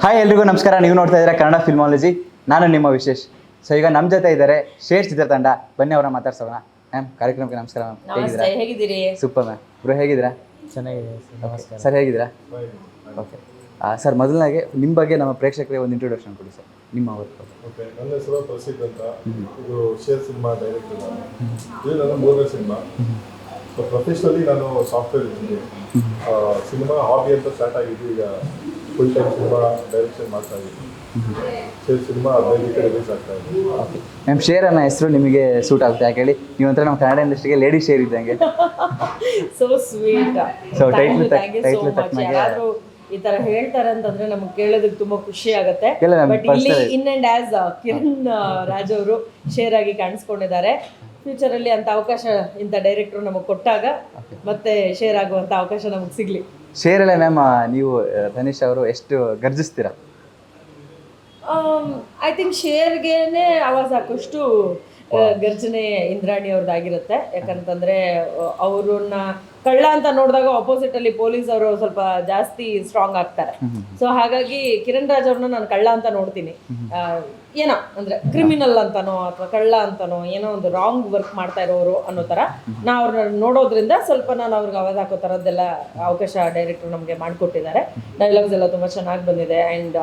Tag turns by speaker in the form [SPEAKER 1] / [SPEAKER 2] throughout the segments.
[SPEAKER 1] Hi ಎಲ್ರಿಗೂ ನಮಸ್ಕಾರ. ನೀವು ನೋಡ್ತಾ ಇದ್ದೀರಾ ಕನ್ನಡ ಫಿಲ್ಮಾಲಜಿ. ನಾನು ನಿಮ್ಮ ವಿಶೇಷ್. ಸೊ ಈಗ ನಮ್ಮ ಜೊತೆ ಇದ್ದಾರೆ ಶೇರ್ ಚಿತ್ರತಂಡ. ಬನ್ನಿ ಅವ್ರನ್ನ ಮಾತಾಡ್ಸೋಣ. ಮ್ಯಾಮ್, ಕಾರ್ಯಕ್ರಮಕ್ಕೆ ನಮಸ್ಕಾರ ಮ್ಯಾಮ್.
[SPEAKER 2] ನಮಸ್ತೆ, ಹೇಗಿದ್ದೀರಿ?
[SPEAKER 1] Super ma'am. ಬ್ರೋ ಹೇಗಿದ್ದೀರಾ?
[SPEAKER 3] ಚೆನ್ನಾಗಿದೆ ನಮಸ್ಕಾರ
[SPEAKER 1] ಸರ್, ಹೇಗಿದ್ದೀರಾ? ಓಕೆ ಸರ್, ಮೊದಲನಾಗೆ ನಿಮ್ಮ ಬಗ್ಗೆ ನಮ್ಮ ಪ್ರೇಕ್ಷಕರಿಗೆ ಒಂದು ಇಂಟ್ರೊಡಕ್ಷನ್ ಕೊಡಿ ಸರ್, ನಿಮ್ಮ ವರ್ಕ್.
[SPEAKER 4] ಓಕೆ, ನನ್ನ ಹೆಸರು ಪ್ರಸಿದ್ಧ ಅಂತ. ಇದು ಶೇರ್ ಸಿನಿಮಾ ಡೈರೆಕ್ಟರ್ ನಾನು. ಇದು ನನ್ನ 3ನೇ ಸಿನಿಮಾ. ಸೊ ಪ್ರೊಫೆಷನಲಿ ನಾನು ಸಾಫ್ಟ್ವೇರ್ ಇಂಜಿನಿಯರ್. ಸಿನಿಮಾ ಹಾಬಿ ಅಂತ ಸ್ಟಾರ್ಟ್ ಆಗಿದ್ದು, ಈಗ ಫುಲ್ ಟೈಮ್ ಸಿನಿಮಾ ಡೈರೆಕ್ಷನ್ ಮಾಡ್ತಾ ಇದ್ದೀನಿ. ಶೇರ್ ಸಿನಿಮಾ 15ಕ್ಕೆ ರಿಲೀಸ್ ಆಗ್ತಾ ಇದೆ.
[SPEAKER 1] ಮ್ಯಾಮ್, ಶೇರ್ ಅನ್ನೋ ಹೆಸರು ನಿಮಗೆ ಸೂಟ್ ಆಗುತ್ತೆ ಯಾಕೆ ಹೇಳಿ? ನೀವು ಒಂಥರ ನಮ್ಮ ಕನ್ನಡ ಇಂಡಸ್ಟ್ರಿಗೆ ಲೇಡಿ ಶೇರ್ ಇದ್ದಂಗೆ.
[SPEAKER 2] So sweet.
[SPEAKER 1] So
[SPEAKER 2] thank you so much. ಯಾರಾದ್ರೂ ಈ ತರ ಹೇಳ್ತಾರೆ ಅಂತಂದ್ರೆ ನಮ್ಗೆ ಕೇಳೋದಕ್ಕೆ ತುಂಬಾ ಖುಷಿ ಆಗುತ್ತೆ. ಬಟ್ ಇಲ್ಲಿ in and as Kiran Raj ಅವರು ಶೇರ್ ಆಗಿ ಕಾಣಿಸ್ಕೊಂಡಿದ್ದಾರೆ. ಫ್ಯೂಚರ್ ಅಲ್ಲಿ ಅಂತ ಅವಕಾಶ ಇಂಥ ಡೈರೆಕ್ಟರ್ ನಮಗೆ ಕೊಟ್ಟಾಗ ಮತ್ತೆ ಶೇರ್ ಆಗುವಂತ ಅವಕಾಶ ನಮಗೆ ಸಿಗ್ಲಿ.
[SPEAKER 1] ಶೇರ್ ಅಲ್ಲ ಮ್ಯಾಮ್, ನೀವು ತನಿಷ್ ಅವರು ಎಷ್ಟು ಗರ್ಜಿಸ್ತೀರಾ?
[SPEAKER 2] ಐ ಥಿಂಕ್ ಶೇರ್ಗೆನೆ ಆವಾಜ್ ಹಾಕೋಷ್ಟು ಗರ್ಜನೆ ಇಂದ್ರಾಣಿ ಅವ್ರದ್ದಾಗಿರುತ್ತೆ. ಯಾಕಂತಂದ್ರೆ ಅವ್ರನ್ನ ಕಳ್ಳ ಅಂತ ನೋಡಿದಾಗ ಆಪೋಸಿಟ್ ಅಲ್ಲಿ ಪೊಲೀಸ್ ಅವರು ಸ್ವಲ್ಪ ಜಾಸ್ತಿ ಸ್ಟ್ರಾಂಗ್ ಆಗ್ತಾರೆ. ಸೊ ಹಾಗಾಗಿ ಕಿರಣ್ ರಾಜ್ ಅವ್ರನ್ನ ನಾನು ಕಳ್ಳ ಅಂತ ನೋಡ್ತೀನಿ. ಏನೋ ಅಂದ್ರೆ ಕ್ರಿಮಿನಲ್ ಅಂತನೋ ಅಥವಾ ಕಳ್ಳ ಅಂತನೋ, ಏನೋ ಒಂದು ರಾಂಗ್ ವರ್ಕ್ ಮಾಡ್ತಾ ಇರೋರು ಅನ್ನೋ ತರ ನಾ ಅವ್ರನ್ನ ನೋಡೋದ್ರಿಂದ ಸ್ವಲ್ಪ ನಾನು ಅವ್ರಿಗೆ ಆವಾಜ್ ಹಾಕೋ ಥರದ್ದೆಲ್ಲ ಅವಕಾಶ ಡೈರೆಕ್ಟರ್ ನಮಗೆ ಮಾಡಿಕೊಟ್ಟಿದ್ದಾರೆ. ಡೈಲಾಗ್ಸ್ ಎಲ್ಲ ತುಂಬ ಚೆನ್ನಾಗಿ ಬಂದಿದೆ. ಆ್ಯಂಡ್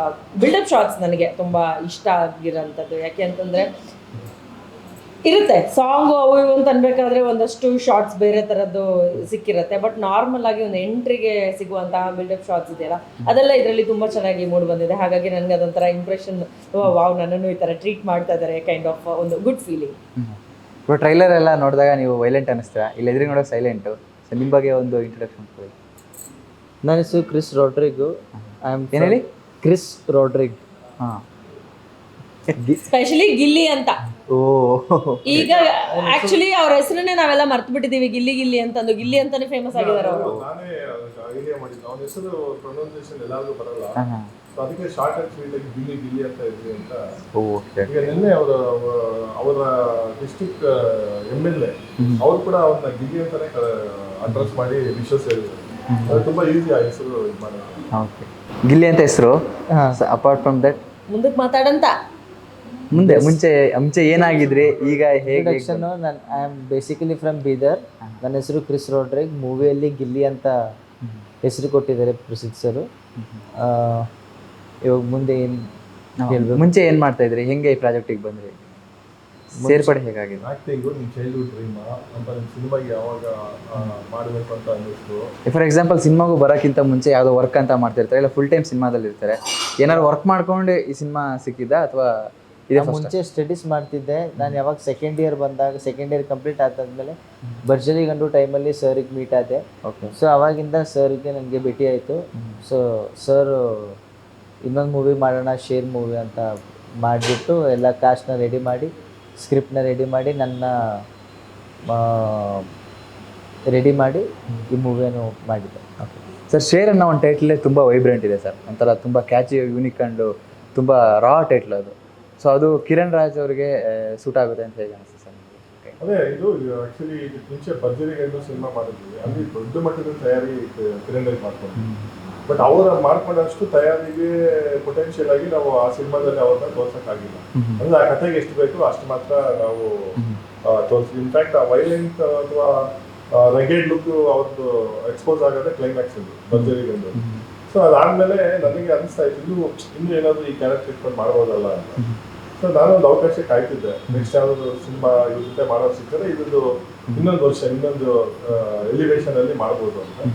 [SPEAKER 2] ಬಿಲ್ಡಪ್ ಶಾಟ್ಸ್ ನನಗೆ ತುಂಬ ಇಷ್ಟ ಆಗಿರೋಂಥದ್ದು. ಯಾಕೆ ಅಂತಂದರೆ ಇರುತ್ತೆ ಸಾಂಗು ಅವು ಇವು ಅಂತ ಅನ್ಬೇಕಾದ್ರೆ ಒಂದಷ್ಟು ಶಾರ್ಟ್ಸ್ ಬೇರೆ ಥರದ್ದು ಸಿಕ್ಕಿರುತ್ತೆ. ಬಟ್ ನಾರ್ಮಲ್ ಆಗಿ ಒಂದು ಎಂಟ್ರಿಗೆ ಸಿಗುವಂತಹ ಬಿಲ್ಡಪ್ ಶಾರ್ಟ್ಸ್ ಇದೆಯಲ್ಲ, ಅದೆಲ್ಲ ಇದರಲ್ಲಿ ತುಂಬ ಚೆನ್ನಾಗಿ ಮೂಡ್ ಬಂದಿದೆ. ಹಾಗಾಗಿ ನನಗೆ ಅದೊಂಥರ ಇಂಪ್ರೆಷನ್, ವಾವ್, ನನ್ನನ್ನು ಈ ಥರ ಟ್ರೀಟ್ ಮಾಡ್ತಾ ಇದ್ದಾರೆ, ಕೈಂಡ್ ಆಫ್ ಒಂದು ಗುಡ್ ಫೀಲಿಂಗ್.
[SPEAKER 1] ഇപ്പോൾ ಟ್ರೈಲರ್ ಎಲ್ಲ ನೋಡಿದಾಗ ನೀವು ವೈಲೆಂಟ್ ಅನ್ನಿಸ್ತೀರಾ, ಇಲ್ಲ ಎದುರಿಗೆ ನೋಡೋಕೆ ಸೈಲೆಂಟು. ಸೊ ನಿಮ್ಮ ಬಗ್ಗೆ ಒಂದು ಇಂಟ್ರೊಡಕ್ಷನ್ ಕೊಡಿ.
[SPEAKER 3] ನನ್ನ ಹೆಸರು ಕ್ರಿಸ್ ರೋಡ್ರಿಗು.
[SPEAKER 1] ಏನು ಹೇಳಿ?
[SPEAKER 3] ಕ್ರಿಸ್ ರೋಡ್ರಿಗ್.
[SPEAKER 1] ಹಾಂ,
[SPEAKER 2] ಸ್ಪೆಷಲಿ ಗಿಲ್ಲಿ ಅಂತ.
[SPEAKER 1] ಓ,
[SPEAKER 2] ಈಗ ಆಕ್ಚುಲಿ ಅವ್ರ ಹೆಸರನ್ನೇ ನಾವೆಲ್ಲ ಮರ್ತು ಬಿಟ್ಟಿದೀವಿ. ಗಿಲ್ಲಿ ಗಿಲ್ಲಿ ಅಂತಂದು, ಗಿಲ್ಲಿ ಅಂತಾನೆ ಫೇಮಸ್ ಆಗಿದ್ದಾರೆ ಅವರು.
[SPEAKER 4] ನಾನೇ ಐಡಿಯಾ ಮಾಡಿದ್ದು. ಅವನ ಹೆಸರು ಪ್ರೊನೌನ್ಸಿಯೇಷನ್ ಎಲ್ಲರಿಗೂ ಬರಲ್ಲ.
[SPEAKER 1] ಹಾಂ,
[SPEAKER 4] ಸೊ ಅದಕ್ಕೆ ಶಾರ್ಟ್ ಅಂಡ್ ಸ್ವೀಟ್ ಆಗಿ ಗಿಲ್ಲಿ ಗಿಲ್ಲಿ ಅಂತ ಇದ್ವಿ ಅಂತ.
[SPEAKER 1] ಓಕೆ.
[SPEAKER 4] ಈಗ ನಿನ್ನೆ ಅವರ ಡಿಸ್ಟ್ರಿಕ್ಟ್ MLA ಅವ್ರು ಕೂಡ ಅವ್ರನ್ನ ಗಿಲ್ಲಿ ಅಂತಾನೆ ಅಡ್ರೆಸ್ ಮಾಡಿ ವಿಶ್ವಾಸ ಹೇಳಿದ್ರು. ಅದು ತುಂಬ ಈಸಿ ಆ ಹೆಸರು ಇದು ಮಾಡೋದು.
[SPEAKER 1] ಓಕೆ, ಗಿಲ್ಲಿ ಅಂತ ಹೆಸರು. ಅಪಾರ್ಟ್ ಫ್ರಮ್ ದಟ್
[SPEAKER 2] ಮುಂದಕ್ಕೆ ಮಾತಾಡಂತ
[SPEAKER 1] ಮುಂಚೆ ಏನಾಗಿದ್ರಿ, ಈಗ ಹೇಗೆ?
[SPEAKER 3] I am basically from Bidar. ನನ್ನ ಹೆಸರು ಕ್ರಿಸ್ ರೋಡ್ರಿಗ್. ಮೂವಿಯಲ್ಲಿ ಗಿಲ್ಲಿ ಅಂತ ಹೆಸರು ಕೊಟ್ಟಿದ್ದಾರೆ ಪ್ರಸಿದ್ಧ ಸರು. ಇವಾಗ ಮುಂದೆ ಏನು
[SPEAKER 1] ಮುಂಚೆ ಏನು ಮಾಡ್ತಾ ಇದ್ರಿ, ಹೆಂಗೆ ಈ ಪ್ರಾಜೆಕ್ಟಿಗೆ ಬಂದ್ರಿ, ಸೇರ್ಪಡೆ ಹೇಗಾಗಿದೆ?
[SPEAKER 4] ಆಕ್ಟಿಂಗು ನಿಮ್ಮ ಚೈಲ್ಡ್ಹುಡ್ ಡ್ರೀಮ್ ಅಂತ ನಿಮ್ಮ ಸಿನಿಮಾಗೆ ಯಾವಾಗ ಮಾಡಬೇಕು ಅಂತ ಅನ್ನಿಸ್ತು?
[SPEAKER 1] ಫಾರ್ ಎಕ್ಸಾಂಪಲ್, ಸಿನಿಮಾಗೂ ಬರೋಕ್ಕಿಂತ ಮುಂಚೆ ಯಾವುದೋ ವರ್ಕ್ ಅಂತ ಮಾಡ್ತಿರ್ತಾರೆ, ಇಲ್ಲ ಫುಲ್ ಟೈಮ್ ಸಿನಿಮಾದಲ್ಲಿ ಇರ್ತಾರೆ. ಏನಾದ್ರು ವರ್ಕ್ ಮಾಡ್ಕೊಂಡು ಈ ಸಿನಿಮಾ ಸಿಕ್ಕಿದ್ದ ಅಥವಾ
[SPEAKER 3] ಮುಂಚೆ ಸ್ಟಡೀಸ್ ಮಾಡ್ತಿದ್ದೆ ನಾನು. ಯಾವಾಗ ಸೆಕೆಂಡ್ ಇಯರ್ ಬಂದಾಗ, ಸೆಕೆಂಡ್ ಇಯರ್ ಕಂಪ್ಲೀಟ್ ಆದಾದ್ಮೇಲೆ ಭರ್ಜರಿ ಗಂಡು ಟೈಮಲ್ಲಿ ಸರ್ಗೆ ಮೀಟ್ ಆದೆ.
[SPEAKER 1] ಓಕೆ.
[SPEAKER 3] ಸೊ ಅವಾಗಿಂದ ಸರ್ಗೆ ನನಗೆ ಭೇಟಿ ಆಯಿತು. ಸೊ ಸರ್ ಇನ್ನೊಂದು ಮೂವಿ ಮಾಡೋಣ, ಶೇರ್ ಮೂವಿ ಅಂತ ಮಾಡಿಬಿಟ್ಟು ಎಲ್ಲ ಕಾಸ್ಟ್ನ ರೆಡಿ ಮಾಡಿ, ಸ್ಕ್ರಿಪ್ಟ್ನ ರೆಡಿ ಮಾಡಿ, ನನ್ನ ರೆಡಿ ಮಾಡಿ ಈ ಮೂವಿಯನ್ನು ಮಾಡಿದ್ದೆ.
[SPEAKER 1] ಓಕೆ ಸರ್, ಶೇರ್ ಅನ್ನೋ ಒಂದು ಟೈಟ್ಲೇ ತುಂಬ ವೈಬ್ರೆಂಟ್ ಇದೆ ಸರ್. ಒಂಥರ ತುಂಬ ಕ್ಯಾಚಿ, ಯೂನಿಕ್ ಆ್ಯಂಡ್ ತುಂಬ ರಾ ಟೈಟ್ಲ್ ಅದು. ಸೊ ಅದು ಕಿರಣ್ ರಾಜ್ ಅವರಿಗೆ ಸೂಟ್ ಆಗುತ್ತೆ ಅಂತ ಹೇಗೆ ಅನಿಸುತ್ತೆ ಸರ್ ನಿಮಗೆ?
[SPEAKER 4] ಅದೇ, ಇದು ಆ್ಯಕ್ಚುಲಿ ಇದಕ್ಕೆ ಮುಂಚೆ ಭರ್ಜರಿ ಗಂಡು ಸಿನಿಮಾ ಮಾಡಿದ್ವಿ. ಅಲ್ಲಿ ದೊಡ್ಡ ಮಟ್ಟದ ತಯಾರಿ ಕಿರಣ್ ರಾಜ್ ಮಾಡ್ಕೊಂಡು, ಬಟ್ ಅವರು ಮಾಡ್ಕೊಂಡಷ್ಟು ತಯಾರಿಗೆ ಪೊಟೆನ್ಷಿಯಲ್ ಆಗಿ ನಾವು ಆ ಸಿನಿಮಾದಲ್ಲಿ ಅವ್ರನ್ನ ತೋರ್ಸೋಕ್ಕಾಗಿಲ್ಲ. ಅಂದ್ರೆ ಆ ಕಥೆಗೆ ಎಷ್ಟು ಬೇಕು ಅಷ್ಟು ಮಾತ್ರ ನಾವು ತೋರಿಸ್ತೀವಿ. ಇನ್ಫ್ಯಾಕ್ಟ್ ಆ ವೈಲೆಂಟ್ ಅಥವಾ ರಗೆಡ್ ಲುಕ್ ಅವ್ರದ್ದು ಎಕ್ಸ್ಪೋಸ್ ಆಗೋದೇ ಕ್ಲೈಮ್ಯಾಕ್ಸ್ ಇದು ಭರ್ಜರಿ ಗಂಡು. ಸೊ ಅದಾದ್ಮೇಲೆ ನನಗೆ ಅನಿಸ್ತಾ ಇತ್ತು, ಇನ್ನೂ ಏನಾದರೂ ಈ ಕ್ಯಾರೆಕ್ಟರ್ ಇಟ್ಕೊಂಡು ಮಾಡ್ಬೋದಲ್ಲ ಅಂತ. ಸೊ ನಾನೊಂದು ಅವಕಾಶ ಕಾಯ್ತಿದ್ದೆ. ನೆಕ್ಸ್ಟ್ ಯಾವ್ದಾದ್ರು ಸಿನಿಮಾ ಇವ್ರ ಜೊತೆ ಮಾಡೋದು ಸಿಗ್ತಾರೆ, ಇದೊಂದು ಇನ್ನೊಂದು ವರ್ಷ ಇನ್ನೊಂದು ಎಲಿವೇಶನ್ ಅಲ್ಲಿ ಮಾಡ್ಬೋದು ಅಂತ.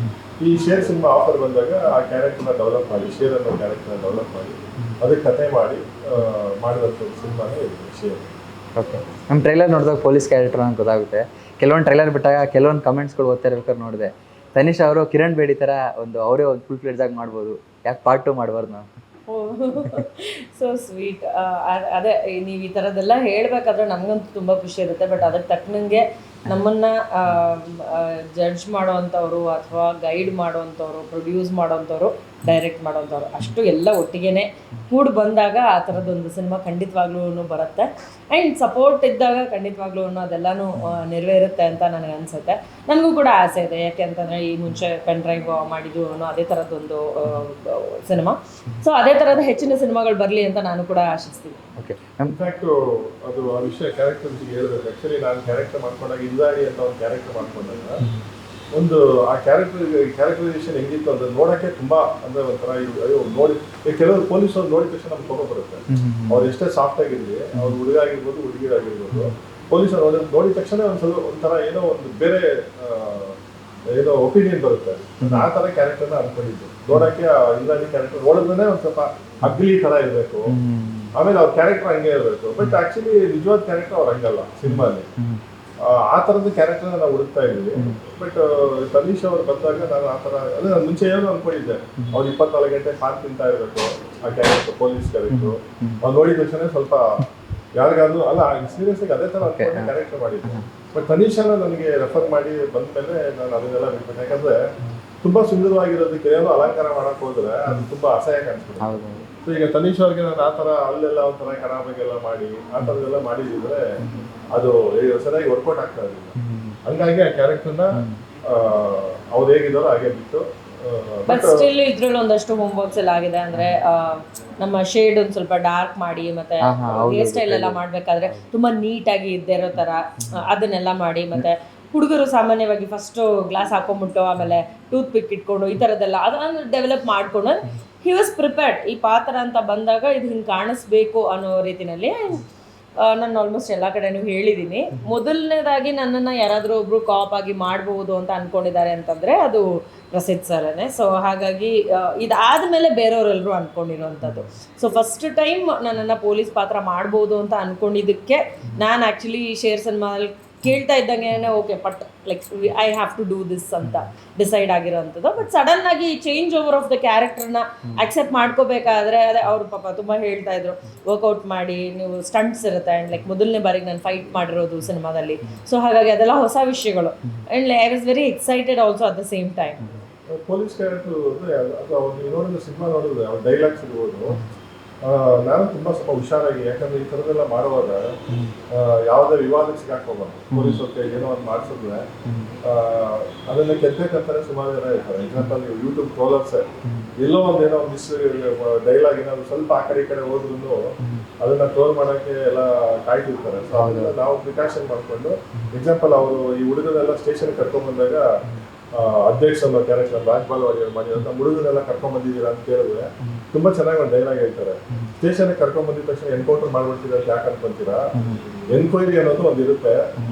[SPEAKER 4] ಈ ಶೇರ್ ಸಿನಿಮಾ ಆಫರ್ ಬಂದಾಗ ಆ ಕ್ಯಾರೆಕ್ಟರ್ನ ಡೆವಲಪ್ ಮಾಡಿ, ಶೇರ್ ಅನ್ನೋ ಕ್ಯಾರೆಕ್ಟರ್ನ ಡೆವಲಪ್ ಮಾಡಿ ಅದಕ್ಕೆ ಕತೆ ಮಾಡಿ ಮಾಡಿದಂಥ ಸಿನಿಮಾನೇ ಇದು ಶೇರ್.
[SPEAKER 1] ಓಕೆ, ನಮ್ಮ ಟ್ರೈಲರ್ ನೋಡಿದಾಗ ಪೊಲೀಸ್ ಕ್ಯಾರೆಕ್ಟರ್ ಅಂತ ಗೊತ್ತಾಗುತ್ತೆ. ಕೆಲವೊಂದು ಟ್ರೈಲರ್ ಬಿಟ್ಟಾಗ ಕೆಲವೊಂದು ಕಮೆಂಟ್ಸ್ಗಳು ಓದ್ತಾ ಇರ್ಬೇಕಾದ್ರೆ ನೋಡಿದೆ, ತನಿಷ್ ಅವರು ಕಿರಣ್ ಬೇಡಿ ಥರ ಅವರೇ ಒಂದು ಫುಲ್ ಫ್ಲೆಡ್ಜ್ ಆಗಿ ಮಾಡ್ಬೋದು, ಯಾಕೆ ಪಾರ್ಟ್ 2 ಮಾಡಬಾರ್ದು ನಾವು?
[SPEAKER 2] So sweet. ಅದೇ ನೀವು ಈ ಥರದ್ದೆಲ್ಲ ಹೇಳಬೇಕಾದ್ರೆ ನಮಗಂತೂ ತುಂಬ ಖುಷಿ ಇರುತ್ತೆ. ಬಟ್ ಅದಕ್ಕೆ ತಕ್ಕನಂಗೆ ನಮ್ಮನ್ನ ಜಡ್ಜ್ ಮಾಡೋವಂಥವ್ರು ಅಥವಾ ಗೈಡ್ ಮಾಡೋವಂಥವ್ರು, ಪ್ರೊಡ್ಯೂಸ್ ಮಾಡೋವಂಥವ್ರು, ಡೈರೆಕ್ಟ್ ಮಾಡೋವಂಥವ್ರು ಅಷ್ಟು ಎಲ್ಲ ಒಟ್ಟಿಗೆ ಕೂಡಿ ಬಂದಾಗ ಆ ಥರದ್ದೊಂದು ಸಿನಿಮಾ ಖಂಡಿತವಾಗ್ಲೂ ಬರುತ್ತೆ. ಆ್ಯಂಡ್ ಸಪೋರ್ಟ್ ಇದ್ದಾಗ ಖಂಡಿತವಾಗ್ಲೂ ಅದೆಲ್ಲನೂ ನೆರವೇರುತ್ತೆ ಅಂತ ನನಗೆ ಅನಿಸುತ್ತೆ. ನನಗೂ ಕೂಡ ಆಸೆ ಇದೆ, ಯಾಕೆ ಅಂತಂದರೆ ಈ ಮುಂಚೆ ಪೆನ್ ಡ್ರೈವ್ ಮಾಡಿದ್ದು ಅದೇ ಥರದ್ದೊಂದು ಸಿನಿಮಾ. ಸೊ ಅದೇ ಥರದ ಹೆಚ್ಚಿನ ಸಿನಿಮಾಗಳು ಬರಲಿ ಅಂತ ನಾನು ಕೂಡ ಆಶಿಸ್ತೀನಿ.
[SPEAKER 1] ಓಕೆ,
[SPEAKER 4] ಇನ್ಫ್ಯಾಕ್ಟ್ ಅದು ಆ ವಿಷಯ ಕ್ಯಾರೆಕ್ಟರ್ ಹೇಳ್ಬೇಕು. ಆ್ಯಕ್ಚುಲಿ ನಾನು ಕ್ಯಾರೆಕ್ಟರ್ ಮಾಡ್ಕೊಂಡಾಗ ಇಂದ್ರಾಣಿ ಅಂತ ಒಂದು ಕ್ಯಾರೆಕ್ಟರ್ ಮಾಡ್ಕೊಂಡಾಗ ಒಂದು ಆ ಕ್ಯಾರೆಕ್ಟರೈಸೇಷನ್ ಹೆಂಗಿತ್ತು ಅಂದ್ರೆ ನೋಡೋಕ್ಕೆ ತುಂಬಾ ಅಂದ್ರೆ ಒಂಥರ ಅಯ್ಯೋ ನೋಡಿ ಕೆಲವರು ಪೊಲೀಸರು ನೋಡಿದ ತಕ್ಷಣ ನಮ್ಗೆ ಕೋಪ ಬರುತ್ತೆ. ಅವ್ರು ಎಷ್ಟೇ ಸಾಫ್ಟ್ ಆಗಿರಲಿ, ಅವ್ರು ಹುಡುಗ ಆಗಿರ್ಬೋದು ಹುಡುಗಿರಾಗಿರ್ಬೋದು, ಪೊಲೀಸರು ನೋಡಿದ ತಕ್ಷಣ ಒಂದ್ಸಲ ಒಂಥರ ಏನೋ ಒಂದು ಬೇರೆ ಏನೋ ಒಪಿನಿಯನ್ ಬರುತ್ತೆ. ಆ ಥರ ಕ್ಯಾರೆಕ್ಟರ್ನ ಅನ್ಕೊಂಡಿದ್ದು ನೋಡೋಕ್ಕೆ ಇಂದ್ರಾಣಿ ಕ್ಯಾರೆಕ್ಟರ್ ನೋಡಿದ್ರೆ ಒಂದು ಸ್ವಲ್ಪ ಅಗ್ಲಿ ಥರ ಇರಬೇಕು, ಆಮೇಲೆ ಅವ್ರ ಕ್ಯಾರೆಕ್ಟರ್ ಹಂಗೆ ಇರಬೇಕು. ಬಟ್ ಆಕ್ಚುಲಿ ನಿಜವಾದ ಕ್ಯಾರೆಕ್ಟರ್ ಅವ್ರು ಹಂಗಲ್ಲ ಸಿನಿಮಾಲಿ. ಆ ಥರದ ಕ್ಯಾರೆಕ್ಟರ್ನ ನಾವು ಹುಡುಕ್ತಾ ಇದ್ವಿ. ಬಟ್ ತನೀಶ್ ಅವ್ರು ಬಂದಾಗ ನಾನು ಆ ಥರ ಅದೇ ನಾನು ಮುಂಚೆ ಏನೋ ಅನ್ಕೊಂಡಿದ್ದೆ, ಅವ್ರು 24 ಗಂಟೆ ಪಾನ್ ತಿಂತಾ ಇರಬೇಕು ಆ ಕ್ಯಾರೆಕ್ಟರ್, ಪೊಲೀಸ್ ಕ್ಯಾರೆಕ್ಟರ್. ಅವ್ರು ನೋಡಿದ ತಕ್ಷಣ ಸ್ವಲ್ಪ ಯಾರಿಗಾದ್ರು ಅಲ್ಲ ಸೀರಿಯಸ್ ಆಗಿ ಅದೇ ಥರ ಅನ್ಕೊಂಡು ಕ್ಯಾರೆಕ್ಟರ್ ಮಾಡಿದ್ದೆ. ಬಟ್ ತನೀಶನ ನನಗೆ ರೆಫರ್ ಮಾಡಿ ಬಂದ್ಮೇಲೆ ನಾನು ಅದನ್ನೆಲ್ಲ ಬಿಟ್ಬಿಟ್ಟೆ. ಯಾಕಂದ್ರೆ ತುಂಬಾ ಸುಂದರವಾಗಿರೋದಕ್ಕೆ ಏನೋ ಅಲಂಕಾರ ಮಾಡಕ್ ಹೋದ್ರೆ ಅದು ತುಂಬಾ ಅಸಹ್ಯ ಕಾಣಿಸ್ಬಿಡುತ್ತೆ. ಸೊ ಈಗ ತನೀಶ್ ಅವ್ರಿಗೆ ನಾನು ಆ ಥರ ಅಲ್ಲೆಲ್ಲ ಒಂಥರ ಖರಾಬಾಗೆಲ್ಲ ಮಾಡಿ ಆ ಥರದ್ದೆಲ್ಲ ಮಾಡಿದ್ರೆ ಅದು ಸರಿಯಾಗಿ ವರ್ಕೌಟ್ ಆಗ್ತಾ ಇರಲಿಲ್ಲ. ಹಂಗಾಗಿ ಆ ಕ್ಯಾರೆಕ್ಟರ್ನ ಅವ್ರು ಹೇಗಿದ್ದಾರೋ ಹಾಗೆ ಬಿಟ್ಟು.
[SPEAKER 2] ಬಟ್ ಸ್ಟಿಲ್ ಇದ್ರಲ್ಲಿ ಒಂದಷ್ಟು ಹೋಮ್ವರ್ಕ್ಸ್ ಎಲ್ಲ ಆಗಿದೆ. ಅಂದ್ರೆ ನಮ್ಮ ಶೇಡ್ ಒಂದು ಸ್ವಲ್ಪ ಡಾರ್ಕ್ ಮಾಡಿ, ಮತ್ತೆ ಹೇರ್ ಸ್ಟೈಲ್ ಎಲ್ಲ ಮಾಡ್ಬೇಕಾದ್ರೆ ತುಂಬಾ ನೀಟಾಗಿ ಇದ್ದೇ ಇರೋ ತರ ಅದನ್ನೆಲ್ಲ ಮಾಡಿ, ಮತ್ತೆ ಹುಡುಗರು ಸಾಮಾನ್ಯವಾಗಿ ಫಸ್ಟ್ ಗ್ಲಾಸ್ ಹಾಕೊಂಡ್ಬಿಟ್ಟು ಆಮೇಲೆ ಟೂತ್ ಪಿಕ್ ಇಟ್ಕೊಂಡು ಈ ಥರದ್ದೆಲ್ಲ ಅದನ್ನು ಡೆವಲಪ್ ಮಾಡ್ಕೊಂಡು ಹಿ ವಾಸ್ ಪ್ರಿಪೇರ್ಡ್. ಈ ಪಾತ್ರ ಅಂತ ಬಂದಾಗ ಇದು ಹಿಂಗೆ ಕಾಣಿಸ್ಬೇಕು ಅನ್ನೋ ರೀತಿಯಲ್ಲಿ ನಾನು ಆಲ್ಮೋಸ್ಟ್ ಎಲ್ಲ ಕಡೆನೂ ಹೇಳಿದ್ದೀನಿ. ಮೊದಲನೇದಾಗಿ ನನ್ನನ್ನು ಯಾರಾದರೂ ಒಬ್ರು ಕಾಪ್ ಆಗಿ ಮಾಡ್ಬೋದು ಅಂತ ಅಂದ್ಕೊಂಡಿದ್ದಾರೆ ಅಂತಂದರೆ ಅದು ಪ್ರಸಿದ್ಧ ಸರನೇ. ಸೊ ಹಾಗಾಗಿ ಇದಾದಮೇಲೆ ಬೇರೆಯವರೆಲ್ಲರೂ ಅಂದ್ಕೊಂಡಿರೋವಂಥದ್ದು. ಸೊ ಫಸ್ಟ್ ಟೈಮ್ ನನ್ನನ್ನು ಪೊಲೀಸ್ ಪಾತ್ರ ಮಾಡ್ಬೋದು ಅಂತ ಅಂದ್ಕೊಂಡಿದ್ದಕ್ಕೆ ನಾನು ಆ್ಯಕ್ಚುಲಿ ಶೇರ್ ಸಿನಿಮಾದಲ್ಲಿ ಕೇಳ್ತಾ ಇದ್ದಂಗೆ okay but like I have to do this ಅಂತ ಡಿಸೈಡ್ ಆಗಿರೋವಂಥದ್ದು. ಬಟ್ ಸಡನ್ ಆಗಿ ಚೇಂಜ್ ಓವರ್ ಆಫ್ ದ ಕ್ಯಾರೆಕ್ಟರ್ನ ಆಕ್ಸೆಪ್ಟ್ ಮಾಡ್ಕೋಬೇಕಾದ್ರೆ ಅದೇ ಅವ್ರು ಪಾಪ ತುಂಬ ಹೇಳ್ತಾ ಇದ್ರು, ವರ್ಕೌಟ್ ಮಾಡಿ ನೀವು ಸ್ಟಂಟ್ಸ್ ಇರುತ್ತೆ ಆ್ಯಂಡ್ ಲೈಕ್ ಮೊದಲನೇ ಬಾರಿಗೆ ನಾನು ಫೈಟ್ ಮಾಡಿರೋದು ಸಿನಿಮಾದಲ್ಲಿ. ಸೊ ಹಾಗಾಗಿ ಅದೆಲ್ಲ ಹೊಸ ವಿಷಯಗಳು and I was very excited also at the same time.
[SPEAKER 4] Police character ಅದು ಅವ್ರು ನೋಡಿದ್ರೆ ಸಿನಿಮಾ ನೋಡಿದ್ರೆ ಅವ್ರ ಡೈಲಾಗ್ಸ್ ಇರ್ಬೋದು. ನಾನು ತುಂಬ ಸ್ವಲ್ಪ ಹುಷಾರಾಗಿ, ಯಾಕಂದ್ರೆ ಈ ಥರದ್ದೆಲ್ಲ ಮಾಡುವಾಗ ಯಾವುದೇ ವಿವಾದಕ್ಕೆ ಸಿಗಾಕೋಬಾರ್ದು. ಪೊಲೀಸ್ ಅವ್ರ ಏನೋ ಒಂದು ಮಾಡಿಸಿದ್ರೆ ಅದನ್ನ ಕೆತ್ತಬೇಕಂತಾನೆ ಸುಮಾರು ಜನ ಇರ್ತಾರೆ. ಎಕ್ಸಾಂಪಲ್ ನೀವು ಯೂಟ್ಯೂಬ್ ಟ್ರೋಲರ್ಸ್ ಎಲ್ಲೋ ಒಂದೇನೋ ಮಿಸ್ ಡೈಲಾಗ್ ಏನಾದ್ರು ಸ್ವಲ್ಪ ಆ ಕಡೆ ಈ ಕಡೆ ಹೋದ್ರೂ ಅದನ್ನ ಟ್ರೋಲ್ ಮಾಡೋಕ್ಕೆ ಎಲ್ಲ ಕಾಯ್ತಿರ್ತಾರೆ. ಸೊ ಅದನ್ನ ನಾವು ಪ್ರಿಕಾಷನ್ ಮಾಡಿಕೊಂಡು, ಎಕ್ಸಾಂಪಲ್ ಅವರು ಈ ಹುಡುಗರೆಲ್ಲ ಸ್ಟೇಷನ್ ಕರ್ಕೊಂಡ್ ಬಂದಾಗ ಅಧ್ಯಕ್ಷ ಅನ್ನೋ ಕ್ಯಾರೆಕ್ಟರ್ ರಾಜ್ಪಾಲ್ ಅವರು ಮಾಡಿದಂತ ಹುಡುಗರೆಲ್ಲ ಕರ್ಕೊಂಡ್ ಬಂದಿದ್ದೀರಾ ಅಂತ ಕೇಳಿದ್ರೆ ತುಂಬಾ ಚೆನ್ನಾಗಿ ಒಂದು ಡೈಲಾಗ್ ಹೇಳ್ತಾರೆ. ಸ್ಟೇಷನ್ ಕರ್ಕೊಂಡ್ ಬಂದಿದ ತಕ್ಷಣ ಎನ್ಕೌಂಟರ್ ಮಾಡ್ಬಿಡ್ತೀರಾ ಅಂತ ಯಾಕೆ ಅನ್ಕೊಂತೀರಾ, ಎನ್ಕ್ವೈರಿ ಅನ್ನೋದು ಒಂದು ಇರುತ್ತೆ,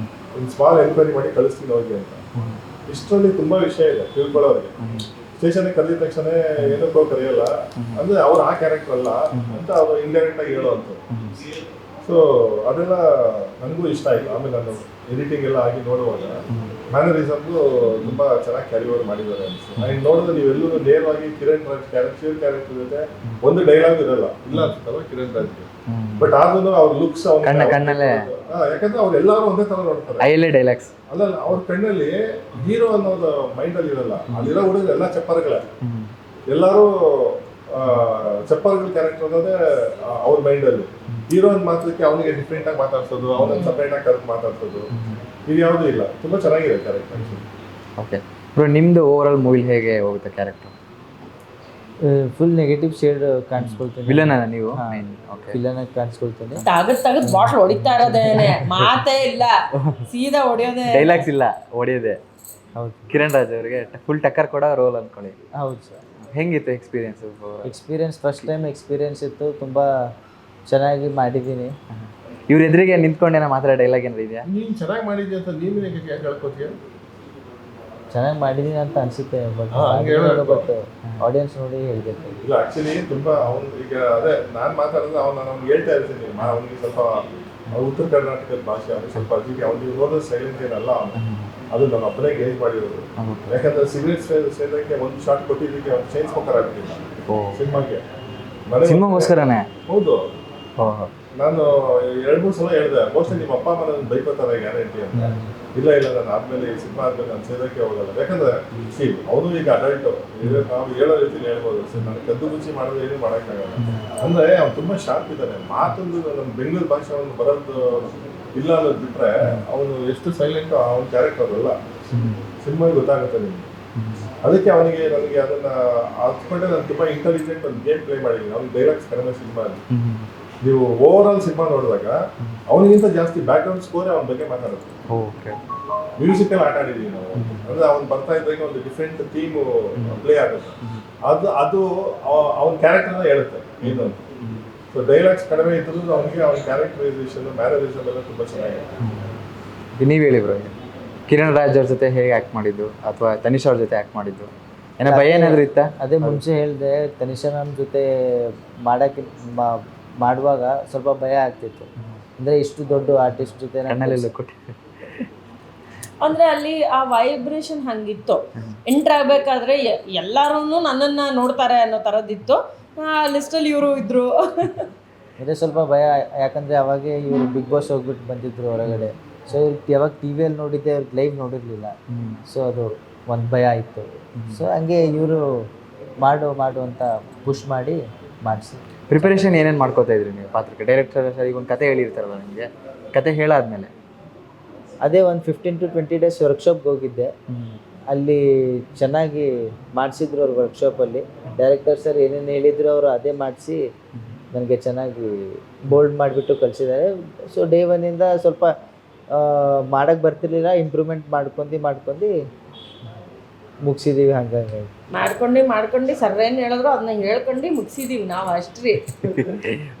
[SPEAKER 4] ಒಂದು ಸ್ಮಾಲ್ ಎನ್ಕ್ವೈರಿ ಮಾಡಿ ಕಳಿಸ್ತೀನಿ ಹೋಗಿ ಅಂತ. ಇಷ್ಟರಲ್ಲಿ ತುಂಬಾ ವಿಷಯ ಇದೆ ತಿಳ್ಕೊಳ್ಳೋರಿಗೆ. ಸ್ಟೇಷನ್ ಕರೆದಿದ ತಕ್ಷಣ ಏನಕ್ಕೋ ಕರೆಯಲ್ಲ ಅಂದ್ರೆ ಅವ್ರು ಆ ಕ್ಯಾರೆಕ್ಟರ್ ಅಲ್ಲ ಅಂತ ಅವರು ಇಂಡೈರೆಕ್ಟ್ ಆಗಿ ಹೇಳೋವಂಥದ್ದು. ಸೊ ಅದೆಲ್ಲ ನನಗೂ ಇಷ್ಟ ಆಯಿತು. ಆಮೇಲೆ ನಾನು ಎಡಿಟಿಂಗ್ ಎಲ್ಲ ಆಗಿ ನೋಡುವಾಗ ಮ್ಯಾನರಿಸಮ್ಗೂ ತುಂಬ ಚೆನ್ನಾಗಿ ಕ್ಯಾರಿ ಓವರ್ ಮಾಡಿದ್ದಾರೆ ಅನಿಸ್ತು. ಆ್ಯಂಡ್ ನೋಡಿದ್ರೆ ನೀವೆಲ್ಲರೂ ನೇರವಾಗಿ ಕಿರಣ್ ರಾಜ್ ಕ್ಯಾರೆಕ್ಟರ್ ಜೊತೆ ಒಂದು ಡೈಲಾಗ್ ಇರಲ್ಲ, ಇಲ್ಲ ಅನ್ಸುತ್ತಲ್ಲ ಕಿರಣ್ ರಾಜ್ಗೆ. ಬಟ್ ಆದ್ರೂ ಅವ್ರ ಲುಕ್ಸ್
[SPEAKER 1] ಕಣ್ಣಲ್ಲೇ,
[SPEAKER 4] ಯಾಕಂದ್ರೆ ಅವ್ರು ಎಲ್ಲರೂ ಒಂದೇ ತರ ನೋಡ್ತಾರೆ.
[SPEAKER 1] ಐಲಿ ಡೈಲಾಗ್ಸ್
[SPEAKER 4] ಅಲ್ಲ, ಅವ್ರ ಕಣ್ಣಲ್ಲಿ ಹೀರೋ ಅನ್ನೋದು ಮೈಂಡ್ ಅಲ್ಲಿ ಇರಲ್ಲ. ಅಲ್ಲಿರೋ ಹುಡುಗರು ಎಲ್ಲ ಚಪ್ಪರ್ಗಳೇ, ಎಲ್ಲರೂ ಚಪ್ಪರ್ಗಳ ಕ್ಯಾರೆಕ್ಟರ್ ಅನ್ನೋದೇ ಅವ್ರ ಮೈಂಡಲ್ಲಿ. ಹೀರೋ ಅಂತ ಮಾತ್ರಕ್ಕೆ ಅವನಿಗೆ ಡಿಫ್ರೆಂಟ್ ಆಗಿ ಮಾತಾಡ್ಸೋದು, ಅವನಿಗೆ ಸಪ್ರೇಟ್ ಆಗಿ ಕರೆದು ಮಾತಾಡ್ಸೋದು, ಇದು ಯಾವುದೂ ಇಲ್ಲ. ತುಂಬ ಚೆನ್ನಾಗಿದೆ ಕ್ಯಾರೆಕ್ಟರ್.
[SPEAKER 1] ಓಕೆ ಬ್ರೋ, ನಿಮ್ಮದು ಓವರ್ ಆಲ್ ಮೂವಿಲಿ ಹೇಗೆ ಹೋಗುತ್ತೆ ಕ್ಯಾರೆಕ್ಟರ್?
[SPEAKER 3] ಫುಲ್ ನೆಗೆಟಿವ್ ಶೇಡ್ ಕಾಣಿಸ್ಕೊಳ್ತೀನಿ.
[SPEAKER 1] ವಿಲನ್ ನೀವು?
[SPEAKER 3] ಓಕೆ, ವಿಲನ್ ಆಗಿ ಕಾಣಿಸ್ಕೊಳ್ತೀನಿ.
[SPEAKER 2] ತಗದ್ ಬಾಟ್ಲ್ ಹೊಡಿತಾ ಇರೋದೇನೆ, ಮಾತೇ ಇಲ್ಲ, ಸೀದಾ ಹೊಡೆಯೋದೇ,
[SPEAKER 1] ಡೈಲಾಗ್ಸ್ ಇಲ್ಲ, ಹೊಡೆಯೋದೆ.
[SPEAKER 3] ಹೌದು,
[SPEAKER 1] ಕಿರಣ್ ರಾಜ್ ಅವರಿಗೆ ಫುಲ್ ಟಕ್ಕರ್ ಕೊಡೋ ರೋಲ್ ಅಂದ್ಕೊಳ್ಳಿ.
[SPEAKER 3] ಹೌದು ಸರ್.
[SPEAKER 1] ಹೆಂಗಿತ್ತು experience?
[SPEAKER 3] Experience first time experience ಇತ್ತು, ತುಂಬ ಚೆನ್ನಾಗಿ ಮಾಡಿದ್ದೀನಿ.
[SPEAKER 1] ಇವ್ರ ಎದುರಿಗೆ ನಿಂತ್ಕೊಂಡೇನ ಮಾತ್ರ ಡೈಲಾಗ್ ಏನಾರು ಇದೆಯಾ?
[SPEAKER 4] ನೀನು ಚೆನ್ನಾಗಿ ಮಾಡಿದ್ಯಾ ಅಂತ ನೀನು ಯಾಕೆ ಹೇಳ್ಕೊತೀಯ?
[SPEAKER 3] ಚೆನ್ನಾಗಿ ಮಾಡಿದ್ದೀನಿ ಅಂತ ಅನಿಸುತ್ತೆ, ಬಟ್ ಆಡಿಯನ್ಸ್ ನೋಡಿ ಹೇಳಬೇಕು.
[SPEAKER 4] ಇಲ್ಲ, ಆ್ಯಕ್ಚುಲಿ ತುಂಬ ಅವ್ನು ಈಗ ಅದೇ ನಾನು ಮಾತಾಡಿದ್ರೆ ಅವ್ನಿಗೆ ಹೇಳ್ತಾ ಇರ್ತೀನಿ, ಅವ್ನಿಗೆ ಸ್ವಲ್ಪ ಉತ್ತರ ಕರ್ನಾಟಕದ ಭಾಷೆ, ಅವ್ನಿಗೆ ಸ್ವಲ್ಪ ಅದಕ್ಕೆ ಅವ್ನಿಗೆ ನೋಡೋ ಸೈಲೆಂಟ್ ಏನಲ್ಲ ಅವನು. ಅದು ನಮ್ಮ ಒಬ್ಬನೇ ಗೇಜ್ ಮಾಡಿರೋದು. ಯಾಕಂದ್ರೆ ಸಿಗರೇಟ್ ಸೇದಕ್ಕೆ ಒಂದು ಶಾರ್ಟ್ ಕೊಟ್ಟಿದ್ದಕ್ಕೆ ಅವ್ನು ಚೈನ್ ಸ್ಮೋಕರ್ ಆಗ್ತಿಲ್ಲ ಸಿನಿಮಾಗೆ.
[SPEAKER 1] ಸಿನಿಮಾಗೋಸ್ಕರನೇ?
[SPEAKER 4] ಹೌದು. ನಾನು 2-3 ಸಲ ಹೇಳಿದೆ ಮೋಸ್ಟ್ಲಿ ನಿಮ್ಮ ಅಪ್ಪ ಅಮ್ಮ ನನ್ನ ಬೈಕೋತಾರೆ ಗ್ಯಾರಂಟಿ ಅಂತ. ಇಲ್ಲ ನಾನು ಆದ್ಮೇಲೆ ಈ ಸಿನಿಮಾ ಆದ್ಮೇಲೆ ನಾನು ಸೇರೋಕ್ಕೆ ಹೋಗಲ್ಲ. ಯಾಕಂದ್ರೆ ಅವನು ಈಗ ಅಡಲ್ಟು, ನಾವು ಹೇಳೋ ರೀತಿಲಿ ಹೇಳ್ಬೋದು. ನಾನು ಕದ್ದು ಮುಚ್ಚಿ ಮಾಡೋದು ಏನು ಮಾಡೋಕ್ಕಾಗಲ್ಲ. ಅಂದ್ರೆ ಅವ್ನು ತುಂಬಾ ಶಾರ್ಪ್ ಇದ್ದಾನೆ. ಮಾತೊಂದು ನಮ್ಮ ಬೆಂಗಳೂರು ಭಾಷೆ ಅವನು ಬರೋದು ಇಲ್ಲ ಅನ್ನೋದು ಬಿಟ್ರೆ ಅವನು ಎಷ್ಟು ಸೈಲೆಂಟ್ ಅವನ ಕ್ಯಾರೆಕ್ಟರ್ ಅಲ್ಲ ಸಿನಿಮಾಗೆ ಗೊತ್ತಾಗುತ್ತೆ ನಿಮ್ಗೆ. ಅದಕ್ಕೆ ನನಗೆ ಅದನ್ನ ಹಚ್ಕೊಂಡೆ ನಾನು ತುಂಬಾ ಇಂಟೆಲಿಜೆಂಟ್ ಒಂದು ಗೇಮ್ ಪ್ಲೇ ಮಾಡಿದ್ದೀನಿ. ಅವ್ನಿಗೆ ಡೈಲಾಗ್ಸ್ ಕಡಿಮೆ ಸಿನಿಮಾ. ನೀವು ಓವರ್ ಆಲ್ ಸಿನಿಮಾ ನೋಡಿದಾಗ ಅವನಿಗಿಂತ ಜಾಸ್ತಿ ಬ್ಯಾಕ್ ಗ್ರೌಂಡ್ ಸ್ಕೋರ್ ಅವನ ಬಗ್ಗೆ ಮಾತಾಡುತ್ತೆ. ಮ್ಯೂಸಿಕಲ್ ಆಟ ಆಡಿದೀವಿ ನಾವು. ಅಂದ್ರೆ ಅವ್ನು ಬರ್ತಾ ಇದ್ದಾಗ ಒಂದು ಡಿಫ್ರೆಂಟ್ ಥೀಮ್ ಪ್ಲೇ ಆಗುತ್ತೆ. ಅದು ಅವನ ಕ್ಯಾರೆಕ್ಟರ್ನ ಹೇಳುತ್ತೆ ಏನು ಅಂತ. ಸೊ ಡೈಲಾಗ್ಸ್ ಕಡಿಮೆ ಇದ್ರೂ ಅವನಿಗೆ ಅವನ ಕ್ಯಾರೆಕ್ಟರೈಸೇಷನ್ ಮ್ಯಾನರಿಸಮ್ ಎಲ್ಲ ತುಂಬಾ ಚೆನ್ನಾಗಿದೆ.
[SPEAKER 1] ನೀವು ಹೇಳಿ ಬ್ರೋ, ಕಿರಣ್ ರಾಜ್ ಅವ್ರ ಜೊತೆ ಹೇಗೆ ಆ್ಯಕ್ಟ್ ಮಾಡಿದ್ದು ಅಥವಾ ತನಿಷ್ ಅವ್ರ ಜೊತೆ ಆ್ಯಕ್ಟ್ ಮಾಡಿದ್ದು ಏನೋ ಭಯ ಏನಾದರೂ ಇತ್ತಾ?
[SPEAKER 3] ಅದೇ ಮುಂಚೆ ಹೇಳಿದೆ, ತನಿಷಾ ಮ್ಯಾಮ್ ಜೊತೆ ಮಾಡುವಾಗ ಸ್ವಲ್ಪ ಭಯ ಆಗ್ತಿತ್ತು. ಅಂದರೆ ಇಷ್ಟು ದೊಡ್ಡ ಆರ್ಟಿಸ್ಟ್ ಜೊತೆ
[SPEAKER 1] ಕಣ್ಣಲ್ಲೆಲ್ಲ ಕೊಟ್ಟಿದ್ದೆ.
[SPEAKER 2] ಅಂದ್ರೆ ಅಲ್ಲಿ ಆ ವೈಬ್ರೇಷನ್ ಹಂಗಿತ್ತು. ಎಂಟ್ರ್ ಆಗ್ಬೇಕಾದ್ರೆ ಎಲ್ಲಾರು ನನ್ನನ್ನ ನೋಡ್ತಾರೆ ಅನ್ನೋ ಥರದ್ದಿತ್ತು. ಆ ಲಿಸ್ಟಲ್ಲಿ ಇವರು ಇದ್ರು.
[SPEAKER 3] ಅಂದರೆ ಸ್ವಲ್ಪ ಭಯ, ಯಾಕಂದರೆ ಅವಾಗೆ ಇವರು ಬಿಗ್ ಬಾಸ್ ಹೋಗ್ಬಿಟ್ಟು ಬಂದಿದ್ರು ಹೊರಗಡೆ. ಸೊ ಇವ್ರು ಯಾವಾಗ ಟಿ ವಿಯಲ್ಲಿ ನೋಡಿದ್ದೆ, ಅವ್ರಿಗೆ ಲೈವ್ ನೋಡಿರಲಿಲ್ಲ. ಸೊ ಅದು ಒಂದು ಭಯ ಇತ್ತು. ಸೊ ಹಂಗೆ ಇವರು ಮಾಡು ಅಂತ ಪುಷ್ ಮಾಡಿ ಮಾಡಿಸಿ.
[SPEAKER 1] ಪ್ರಿಪರೇಷನ್ ಏನೇನು ಮಾಡ್ಕೋತಾ ಇದ್ರಿ ನೀವು ಪಾತ್ರಕ್ಕೆ? ಡೈರೆಕ್ಟರ್ ಸರ್ ಈಗ ಒಂದು ಕತೆ ಹೇಳಿರ್ತಾರಲ್ಲ ನಿಮಗೆ, ಕತೆ ಹೇಳಾದ್ಮೇಲೆ
[SPEAKER 3] ಅದೇ ಒಂದು 15 to 20 ಡೇಸ್ ವರ್ಕ್ಶಾಪ್ಗೆ ಹೋಗಿದ್ದೆ. ಅಲ್ಲಿ ಚೆನ್ನಾಗಿ ಮಾಡಿಸಿದ್ರು ಅವ್ರು ವರ್ಕ್ಶಾಪಲ್ಲಿ. ಡೈರೆಕ್ಟರ್ ಸರ್ ಏನೇನು ಹೇಳಿದ್ರು ಅವರು ಅದೇ ಮಾಡಿಸಿ ನನಗೆ ಚೆನ್ನಾಗಿ ಬೋಲ್ಡ್ ಮಾಡಿಬಿಟ್ಟು ಕಳಿಸಿದ್ದಾರೆ. ಸೊ ಡೇ 1ಇಂದ ಸ್ವಲ್ಪ ಮಾಡೋಕ್ಕೆ ಬರ್ತಿರ್ಲಿಲ್ಲ, ಇಂಪ್ರೂವ್ಮೆಂಟ್ ಮಾಡ್ಕೊಂಡು ಮುಗಿಸಿದ್ದೀವಿ. ಹಂಗಾಗಿ
[SPEAKER 2] ಮಾಡ್ಕೊಂಡು ಸರ್ ಏನು ಹೇಳಿದ್ರು ಅದನ್ನ ಹೇಳ್ಕೊಂಡು ಮುಗಿಸಿದೀವಿ ನಾವು ಅಷ್ಟ್ರಿ.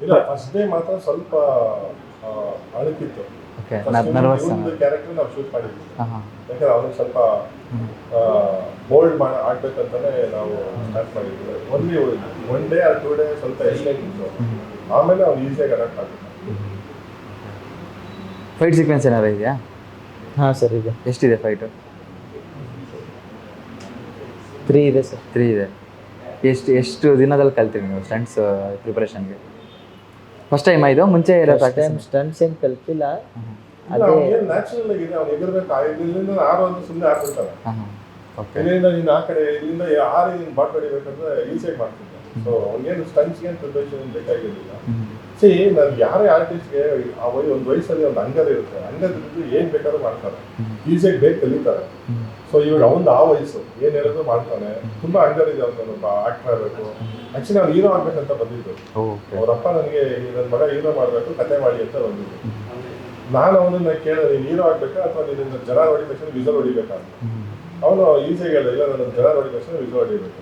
[SPEAKER 4] ಇಲ್ಲ ಫಸ್ಟ್ ಡೇ ಮಾತ್ರ ಸ್ವಲ್ಪ ಅಳುಕಿತ್ತು.
[SPEAKER 1] ನರ್ವಸ್
[SPEAKER 4] ಕ್ಯಾರೆಕ್ಟರ್ ನಾವು ಶೂಟ್ ಮಾಡಿದ್ವಿ. ಯಾಕಂದ್ರೆ ಅವನಿಗೆ ಸ್ವಲ್ಪ ಬೋಲ್ಡ್ ಆಗ್ಬೇಕಂತಾನೆ ನಾವು ಸ್ಟಾರ್ಟ್ ಮಾಡಿದ್ವಿ. ಓನ್ಲಿ 1 day or 2 days ಸ್ವಲ್ಪ ಎಸ್ಟೇಟ್ ಇತ್ತು. ಆಮೇಲೆ ಅವ್ನು ಈಸಿಯಾಗಿ ಅಡಾಪ್ಟ್ ಆಗ್ತದೆ.
[SPEAKER 1] ಫೈಟ್ ಸೀಕ್ವೆನ್ಸ್ ಏನಾರು ಇದೆಯಾ?
[SPEAKER 3] ಹಾಂ ಸರ್ ಇದೆ.
[SPEAKER 1] ಎಷ್ಟಿದೆ ಫೈಟು?
[SPEAKER 3] 3 ಇದೆ ಸರ್.
[SPEAKER 1] 3 ಇದೆ. ಎಷ್ಟು ದಿನದಲ್ಲಿ ಕಲ್ತೀರಿ ನೀವು ಸ್ಟಂಟ್ಸ್ ಪ್ರಿಪರೇಷನ್ಗೆ? ಫಸ್ಟ್ ಟೈಮ್ ಇದು ಮುಂಚೆ
[SPEAKER 3] ಸ್ಟಂಟ್ಸ್ ಏನು ಕಲ್ತಿಲ್ಲ.
[SPEAKER 4] ಅದೇ ನ್ಯಾಚುರಲ್ ಆಗಿದೆ. ಅವ್ನು ಎಗರ್ಬೇಕು, ಇಲ್ಲಿಂದ ಆರೋದು ಸುಮ್ಮನೆ ಆಗ್ಬಿಡ್ತಾರೆ. ಇಲ್ಲಿಂದ ನೀನು ಆ ಕಡೆ ಇಲ್ಲಿಂದ ಆರು ಬಾಟ್ ಹೊಡಿಬೇಕಂದ್ರೆ ಈಸಿಯಾಗಿ ಮಾಡ್ತಿದ್ದೆ. ಸೊ ಅವ್ನಿಗೇನು ಸ್ಟಂಟ್ಸ್ಗೆ ಏನು ಪ್ರಿಪರೇಷನ್ ಬೇಕಾಗಿರಲಿಲ್ಲ. ನಾನು ಯಾರೇ ಆರ್ಟಿಸ್ಟ್ಗೆ ಒಂದು ವಯಸ್ಸಲ್ಲಿ ಒಂದು ಅಂಗರ್ ಇರುತ್ತೆ, ಅಂಗದ್ದು ಏನು ಬೇಕಾದ್ರೂ ಮಾಡ್ತಾರೆ, ಈಸಿಯಾಗಿ ಬೇಗ ಕಲಿತಾರೆ. ಸೊ ಇವಾಗ ಅವನು ಆ ವಯಸ್ಸು ಏನು ಹೇಳಿದ್ರು ಮಾಡ್ತಾನೆ. ತುಂಬಾ ಅಂಗರ್ ಇದೆ ಅವನೊಬ್ಬ ಆಕ್ಟ್ ಮಾಡಬೇಕು. ಆಕ್ಚುಲಿ ಅವ್ನು ಹೀರೋ ಆಗ್ಬೇಕಂತ ಬಂದಿದ್ದು. ಅವರಪ್ಪ ನನಗೆ ನನ್ನ ಮಗ ಹೀರೋ ಮಾಡಬೇಕು, ಕತೆ ಮಾಡಿ ಅಂತ ಬಂದಿದ್ದು. ನಾನು ಅವನನ್ನ ಕೇಳಿದೆ, ನೀನು ಹೀರೋ ಆಗ್ಬೇಕಾ ಅಥವಾ ನೀನು ಜನ ಹೊಡಿದ ತಕ್ಷಣ ವಿಸಲ್ ಹೊಡಿಬೇಕಾ ಅಂತ. ಅವನು ಈಸಿಯಾಗಿ ಹೇಳಿದೆ, ಇಲ್ಲ ನಾನು ಜನ ಹೊಡಿದ ತಕ್ಷಣ ವಿಸಲ್ ಹೊಡಿಬೇಕು.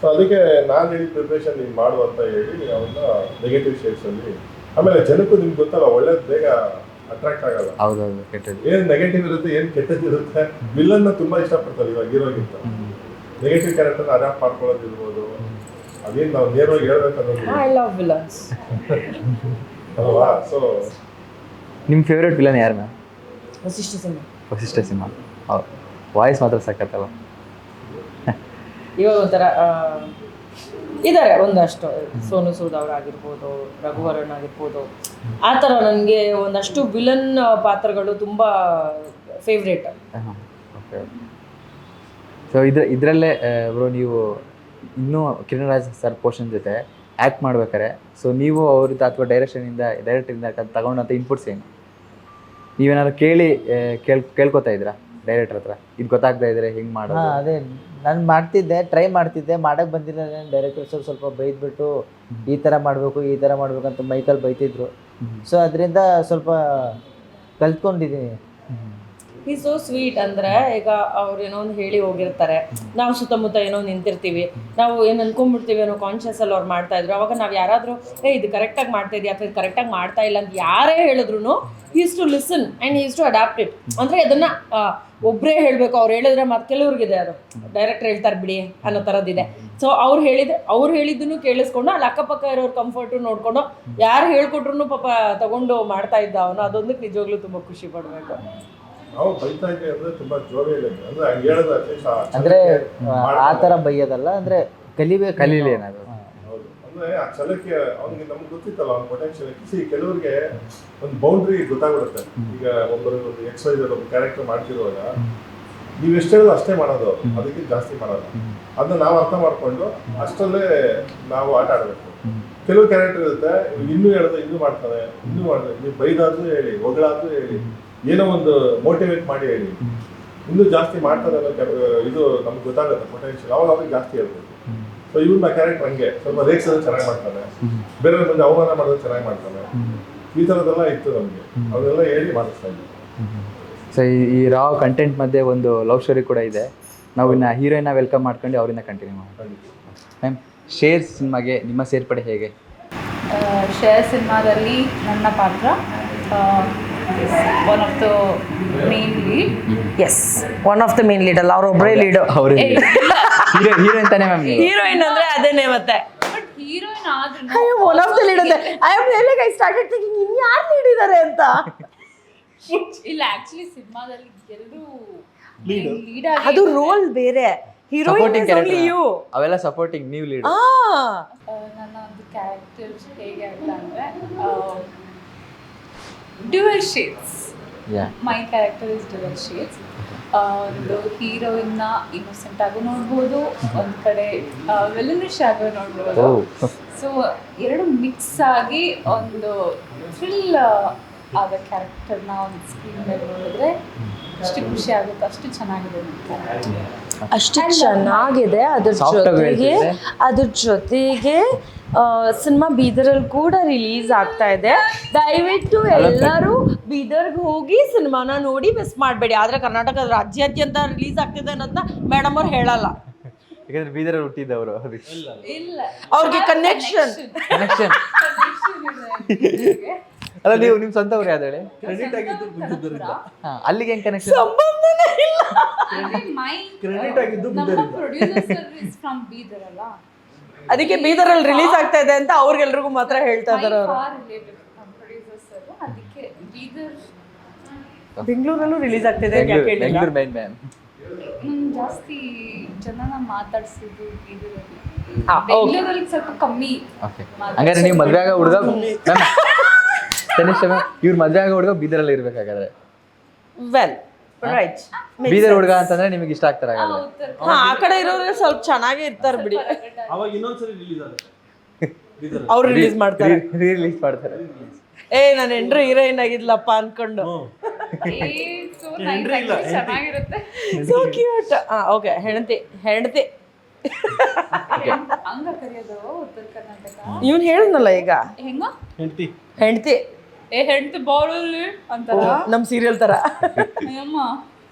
[SPEAKER 4] ಸೊ ಅದಕ್ಕೆ ನಾನು ಹೇಳಿ ಪ್ರಿಪ್ರೇಷನ್ ನೀನು ಮಾಡು ಅಂತ ಹೇಳಿ ಅವನ್ನ ನೆಗೆಟಿವ್ ಶೇಡ್ಸಲ್ಲಿ. ಆಮೇಲೆ ಜನಕ್ಕೂ ನಿಮ್ಗೆ ಗೊತ್ತಲ್ಲ, ಒಳ್ಳೇದು ಬೇಗ ಅಟ್ರಾಕ್ಟ್ ಆಗಲ್ಲ. ಏನು ನೆಗೆಟಿವ್ ಇರುತ್ತೆ, ಏನು ಕೆಟ್ಟದಿರುತ್ತೆ. ವಿಲನ್ನ ತುಂಬಾ ಇಷ್ಟಪಡ್ತಾರೆ ಇವಾಗ ಹೀರೋಗಿಂತ. ನೆಗೆಟಿವ್ ಕ್ಯಾರೆಕ್ಟರ್ ಅಡಾಪ್ಟ್ ಮಾಡ್ಕೊಳ್ಳೋದಿರ್ಬೋದು, ಅದೇನು ನಾವು ನೇರವಾಗಿ ಹೇಳ್ಬೇಕನ್ನೋದು.
[SPEAKER 2] ಐ ಲವ್ ವಿಲನ್ಸ್
[SPEAKER 4] ಅಲ್ವಾ? ಸೊ
[SPEAKER 1] ನಿಮ್ಮ ಫೇವ್ರೇಟ್ ವಿಲನ್ ಯಾರು ಮ್ಯಾಮ್?
[SPEAKER 2] ವಸಿಷ್ಠ ಸಿಂಹ.
[SPEAKER 1] ಹೌದು, ವಾಯ್ಸ್ ಮಾತ್ರ ಸಕ್ಕತ್ತಲ್ಲ.
[SPEAKER 2] ಇವಾಗ ಒಂಥರ ಇದ್ದಾರೆ ಒಂದಷ್ಟು, ಸೋನು ಸೂದ್ ಅವರಾಗಿರ್ಬೋದು, ರಘುವರನ್ ಆಗಿರ್ಬೋದು. ಆ ಥರ ನನಗೆ ಒಂದಷ್ಟು ವಿಲನ್ ಪಾತ್ರಗಳು ತುಂಬ ಫೇವ್ರೇಟ್.
[SPEAKER 1] ಓಕೆ. ಸೊ ಇದರಲ್ಲೇ ಬ್ರೋ ನೀವು ಇನ್ನೂ ಕಿರಣ್ ರಾಜ್ ಸರ್ ಪೋರ್ಷನ್ ಜೊತೆ ಆ್ಯಕ್ಟ್ ಮಾಡ್ಬೇಕಾರೆ ಸೊ ನೀವು ಅವ್ರದ್ದು ಅಥವಾ ಡೈರೆಕ್ಟರಿಂದ ತಗೊಂಡಂಥ ಇನ್ಪುಟ್ಸ್ ಏನು? ನೀವೇನಾದ್ರು ಕೇಳ್ಕೊತಾ ಇದ್ದೀರಾ ಡೈರೆಕ್ಟರ್ ಹತ್ರ? ಇದು ಗೊತ್ತಾಗ್ತಾ ಇದ್ರೆ ಹಿಂಗೆ ಮಾಡೋದು?
[SPEAKER 3] ಹಾಂ, ಅದೇ ನಾನು ಟ್ರೈ ಮಾಡ್ತಿದ್ದೆ. ಮಾಡೋಕ್ಕೆ ಬಂದಿಲ್ಲ. ಡೈರೆಕ್ಟರ್ ಸರ್ ಸ್ವಲ್ಪ ಬೈದ್ಬಿಟ್ಟು ಈ ಥರ ಮಾಡಬೇಕು ಅಂತ ಮೈಕಲ್ಲಿ ಬೈತಿದ್ರು. ಸೊ ಅದರಿಂದ ಸ್ವಲ್ಪ ಕಲ್ತ್ಕೊಂಡಿದ್ದೀನಿ.
[SPEAKER 2] ಈ ಸೋ ಸ್ವೀಟ್. ಅಂದರೆ ಈಗ ಅವ್ರು ಏನೋ ಒಂದು ಹೇಳಿ ಹೋಗಿರ್ತಾರೆ, ನಾವು ಸುತ್ತಮುತ್ತ ಏನೋ ನಿಂತಿರ್ತೀವಿ, ನಾವು ಏನು ಅನ್ಕೊಂಡ್ಬಿಡ್ತೀವಿ ಅನ್ನೋ ಕಾನ್ಷಿಯಸಲ್ಲಿ ಅವ್ರು ಮಾಡ್ತಾ ಇದ್ರು. ಅವಾಗ ನಾವು ಯಾರಾದರೂ ಇದು ಕರೆಕ್ಟಾಗಿ ಮಾಡ್ತಾ ಇದೆಯಾ ಅಥವಾ ಇದು ಕರೆಕ್ಟಾಗಿ ಮಾಡ್ತಾ ಇಲ್ಲ ಅಂತ ಯಾರೇ ಹೇಳಿದ್ರು is to listen and is to adapt it. ಅಂದರೆ ಅದನ್ನು ಒಬ್ಬರೇ ಹೇಳಬೇಕು, ಅವ್ರು ಹೇಳಿದ್ರೆ ಮತ್ತೆ ಕೆಲವ್ರಿಗಿದೆ ಅದು ಡೈರೆಕ್ಟರ್ ಹೇಳ್ತಾರೆ ಬಿಡಿ ಅನ್ನೋ ಥರದ್ದಿದೆ. ಸೊ ಅವ್ರು ಹೇಳಿದ್ದನ್ನು ಕೇಳಿಸ್ಕೊಂಡು ಅಲ್ಲಿ ಅಕ್ಕಪಕ್ಕ ಇರೋರು ಕಂಫರ್ಟು ನೋಡಿಕೊಂಡು ಯಾರು ಹೇಳ್ಕೊಟ್ರು ಪಾಪ ತಗೊಂಡು ಮಾಡ್ತಾ ಇದ್ದ ಅವನು. ಅದೊಂದಕ್ಕೆ ನಿಜವಾಗ್ಲೂ ತುಂಬ ಖುಷಿ ಪಡಬೇಕು.
[SPEAKER 4] ನಾವು ಬೈತಾ ಇದ್ದೀವಿ ಅಂದ್ರೆ ತುಂಬಾ ಜೋರಿಯಲ್ಲಿ ಅಂದ್ರೆ ಹಂಗೆ ಹೇಳೋದು
[SPEAKER 3] ಅಂದ್ರೆ ಆ ಥರ ಬೈಯೋದಲ್ಲ, ಅಂದ್ರೆ ಕಲಿಬೇಕು.
[SPEAKER 1] ಕಲೀಲಿ ಏನಾದ್ರು.
[SPEAKER 4] ಹೌದು, ಅಂದ್ರೆ ಆ ಛಲಕ್ಕೆ ಅವ್ನಿಗೆ ನಮ್ಗೆ ಗೊತ್ತಿತ್ತಲ್ಲ ಅವ್ನ ಪೊಟೆನ್ಷಿಯಲ್. ಕೆಲವರಿಗೆ ಒಂದು ಬೌಂಡ್ರಿ ಗೊತ್ತಾಗ್ಬಿಡುತ್ತೆ. ಈಗ ಒಬ್ಬರು XYZ ಒಬ್ಬ ಕ್ಯಾರೆಕ್ಟರ್ ಮಾಡ್ತಿರುವಾಗ ನೀವು ಎಷ್ಟು ಹೇಳೋದು ಅಷ್ಟೇ ಮಾಡೋದು, ಅದಕ್ಕೆ ಜಾಸ್ತಿ ಮಾಡೋದು. ಅದನ್ನ ನಾವು ಅರ್ಥ ಮಾಡ್ಕೊಂಡು ಅಷ್ಟಲ್ಲೇ ನಾವು ಆಟ ಆಡಬೇಕು. ಕೆಲವು ಕ್ಯಾರೆಕ್ಟರ್ ಇರುತ್ತೆ, ಇನ್ನೂ ಹೇಳೋದು ಇನ್ನೂ ಮಾಡ್ತಾರೆ, ಇನ್ನೂ ಮಾಡ್ತಾರೆ. ನೀವು ಬೈದಾದ್ರೂ ಹೇಳಿ, ಹೊಗಳಾದ್ರೂ ಹೇಳಿ, ಏನೋ ಒಂದು ಮೋಟಿವೇಟ್ ಮಾಡಿ ಹೇಳಿ, ಇನ್ನೂ ಜಾಸ್ತಿ ಮಾಡ್ತಾರೆ ಅನ್ನೋ ಇದು ನಮ್ಗೆ ಗೊತ್ತಾಗುತ್ತೆ ಪೊಟೆನ್ಷಿಯಲ್. ಅವಾಗ ಅವ್ರಿಗೆ ಜಾಸ್ತಿ ಹೇಳ್ಬೇಕು. ಸೊ ಇವ್ನ ಕ್ಯಾರೆಕ್ಟರ್ ಹಂಗೆ ಸ್ವಲ್ಪ ರೇಕ್ಸೋದು ಚೆನ್ನಾಗಿ ಮಾಡ್ತಾನೆ, ಬೇರೆ ಮುಂದೆ ಅವಮಾನ ಮಾಡೋದು ಚೆನ್ನಾಗಿ ಮಾಡ್ತಾನೆ. ಈ ಥರದ್ದೆಲ್ಲ ಇತ್ತು ನಮಗೆ, ಅದೆಲ್ಲ ಹೇಳಿ ಮಾಡಿಸ್ತಾ ಇದ್ವಿ.
[SPEAKER 1] ಸೊ ಈ ರಾ ಕಂಟೆಂಟ್ ಮಧ್ಯೆ ಒಂದು ಲವ್ ಸ್ಟೋರಿ ಕೂಡ ಇದೆ. ನಾವು ಇನ್ನು ಹೀರೋಯಿನ್ನ ವೆಲ್ಕಮ್ ಮಾಡ್ಕೊಂಡು ಅವರಿಂದ ಕಂಟಿನ್ಯೂ ಮಾಡೋಣ. ಮ್ಯಾಮ್, ಶೇರ್ ಸಿನಿಮಾಗೆ ನಿಮ್ಮ ಸೇರ್ಪಡೆ ಹೇಗೆ?
[SPEAKER 5] ಶೇರ್ ಸಿನಿಮಾದಲ್ಲಿ ನನ್ನ ಪಾತ್ರ one of the main lead.
[SPEAKER 2] Yes, one of the main lead ಅಲ್ಲ, ಅವರೊಬ್ಬರೇ ಲೀಡು.
[SPEAKER 1] ಅವರೇ ಹೀರೋಯಿನ್ ತಾನೇ ಮ್ಯಾಮ್?
[SPEAKER 2] ಹೀರೋಯಿನ್ ಅಂದ್ರೆ ಅದೇನೇ ಮತ್ತೆ.
[SPEAKER 5] ಬಟ್ ಹೀರೋಯಿನ್ ಆದ್ರೂ
[SPEAKER 2] ಒನ್ ಆಫ್ ದ ಲೀಡ್ ಅಂತೆ. ಐ ಸ್ಟಾರ್ಟೆಡ್ ಥಿಂಕಿಂಗ್ ಇನ್ ಯಾರು ಲೀಡ್ ಇದ್ದಾರೆ ಅಂತ.
[SPEAKER 5] ಇಲ್ಲ, ಆಕ್ಚುಲಿ ಸಿನಿಮಾದಲ್ಲಿ ಎರಡು ಲೀಡ್ ಆಗಿ
[SPEAKER 2] ಅದು ರೋಲ್ ಬೇರೆ, heroine
[SPEAKER 1] supporting
[SPEAKER 2] is only you.
[SPEAKER 1] ಅವೆಲ್ಲ ಸಪೋರ್ಟಿಂಗ್, ನೀವು ಲೀಡ್.
[SPEAKER 5] ನನ್ನ ಒಂದು ಕ್ಯಾರೆಕ್ಟರ್ ಹೇಗೆ ಅಂತ ಅಂದರೆ dual shades. My character is dual shades. ಒಂದು ಹೀರೋಯಿನ್ನ ಇನ್ನೋಸೆಂಟ್ ಆಗು ನೋಡ್ಬೋದು, ಒಂದು ಕಡೆ ವಿಲನಿಶ್ ಆಗು ನೋಡ್ಬೋದು. ಸೊ ಎರಡು ಮಿಕ್ಸ್ ಆಗಿ ಒಂದು ಥ್ರಿಲ್ ಆದ ಕ್ಯಾರೆಕ್ಟರ್ನ ಒಂದು ಸ್ಕ್ರೀನ್ ಮೇಲೆ ನೋಡಿದ್ರೆ ಅಷ್ಟು ಖುಷಿ ಆಗುತ್ತೆ, ಅಷ್ಟು ಚೆನ್ನಾಗಿದೆ.
[SPEAKER 2] ಅಷ್ಟು ಚೆನ್ನಾಗಿದೆ. ಅದ್ರ ಜೊತೆಗೆ ಸಿನಿಮಾ ಬೀದರಲ್ಲಿ ಕೂಡ ರಿಲೀಸ್ ಆಗ್ತಾ ಇದೆ. ದಯವಿಟ್ಟು ಎಲ್ಲರೂ ಬೀದರ್ಗೆ ಹೋಗಿ ಸಿನಿಮಾನ ನೋಡಿ ಮಿಸ್ ಮಾಡಬೇಡಿ. ಆದರೆ ಕರ್ನಾಟಕದ ರಾಜ್ಯಾದ್ಯಂತ ರಿಲೀಸ್ ಆಗ್ತಿದೆ ಅನ್ನೋದನ್ನ ಮೇಡಮ್ ಅವ್ರು ಹೇಳಲ್ಲ,
[SPEAKER 1] ಯಾಕಂದ್ರೆ ಬೀದರಲ್ಲಿ ಹುಟ್ಟಿದ್ದವರು.
[SPEAKER 5] ಇಲ್ಲ,
[SPEAKER 2] ಅವ್ರಿಗೆ ಕನೆಕ್ಷನ್.
[SPEAKER 1] ಅಲ್ಲ, ನೀವು ನಿಮ್ಮ ಸ್ವಂತ ಊರು ಯಾವ್ದು ಹೇಳಿ? ಅಲ್ಲಿಗೆ ಹೆಂಗ್ ಕನೆಕ್ಷನ್?
[SPEAKER 2] ಸಂಬಂಧನೇ ಇಲ್ಲ.
[SPEAKER 5] ನಮ್ಮ producer sir is from Bidar ಅಲ್ಲ,
[SPEAKER 2] ಅದಕ್ಕೆ ಬೀದರಲ್ಲಿ ರಿಲೀಸ್ ಆಗ್ತಾ ಇದೆ ಅಂತ ಅವ್ರಿಗೆಲ್ರಿಗೂ ಮಾತ್ರ ಹೇಳ್ತಾ ಇದ್ದಾರೆ ಅವರು.
[SPEAKER 5] ಪ್ರೊಡ್ಯೂಸರ್ ಸರ್ ಅದಕ್ಕೆ ಬೀದರ್.
[SPEAKER 2] ಬೆಂಗಳೂರಲ್ಲೂ ರಿಲೀಸ್ ಆಗ್ತಿದೆ.
[SPEAKER 1] Bengaluru main ma'am.
[SPEAKER 5] ಜಾಸ್ತಿ ಜನನ ಮಾತಾಡ್ಸಿದ್ದು ಬೀದರಲ್ಲಿ. ಬೆಂಗಳೂರಲ್ಲಿ ಸ್ವಲ್ಪ ಕಮ್ಮಿ.
[SPEAKER 1] ಹಂಗಾದ್ರೆ ನೀವು ಮದ್ವೆ ಆಗೋ ಹುಡುಗ ಇವ್ರ ಮದ್ವೆ ಆಗೋ ಹುಡುಗ ಬೀದರಲ್ಲಿ ಇರ್ಬೇಕಾಗಾದ್ರೆ.
[SPEAKER 2] Well right.
[SPEAKER 1] ಬೀದರ್ ಹುಡುಗ ಅಂತಂದ್ರೆ ನಿಮಗೆ ಇಷ್ಟ ಆಗ್ತಾರೆ ಹಾಗಾದ್ರೆ?
[SPEAKER 2] ಹಾ, ಆ ಕಡೆ ಇರೋರಿಗೆ ಸ್ವಲ್ಪ ಚೆನ್ನಾಗೇ ಇರ್ತಾರೆ ಬಿಡಿ.
[SPEAKER 6] ಅವಾಗ ಇನ್ನೊಂದ್ಸರಿ ರಿಲೀಸ್ ಆಗುತ್ತೆ,
[SPEAKER 2] ಅವ್ರು ರಿಲೀಸ್ ಮಾಡ್ತಾರೆ,
[SPEAKER 1] ರಿಲೀಸ್ ಮಾಡ್ತಾರೆ.
[SPEAKER 2] ನಾನು ಹೆಂಡ್ರು ಹೀರೋಯಿನ್ ಆಗಿದ್ಲಪ್ಪ ಅನ್ಕೊಂಡು.
[SPEAKER 5] ಚೆನ್ನಾಗಿರುತ್ತೆ.
[SPEAKER 2] So cute. ಓಕೆ, ಹೆಂಡತಿ
[SPEAKER 5] ಹಂಗ ಕರೆಯೋದು ಉತ್ತರ ಕರ್ನಾಟಕ.
[SPEAKER 2] ಇವ್ನು ಹೇಳಿದ್ನಲ್ಲ ಈಗ,
[SPEAKER 5] ಹೆಂಗ
[SPEAKER 2] ಹೆಂಡತಿ
[SPEAKER 5] ಹೆಂಡತಿ ಬಾಳಲ್ಲಿ ಅಂತಾರ,
[SPEAKER 2] ನಮ್ ಸೀರಿಯಲ್ ತರ.
[SPEAKER 5] ಅಯ್ಯಮ್ಮ.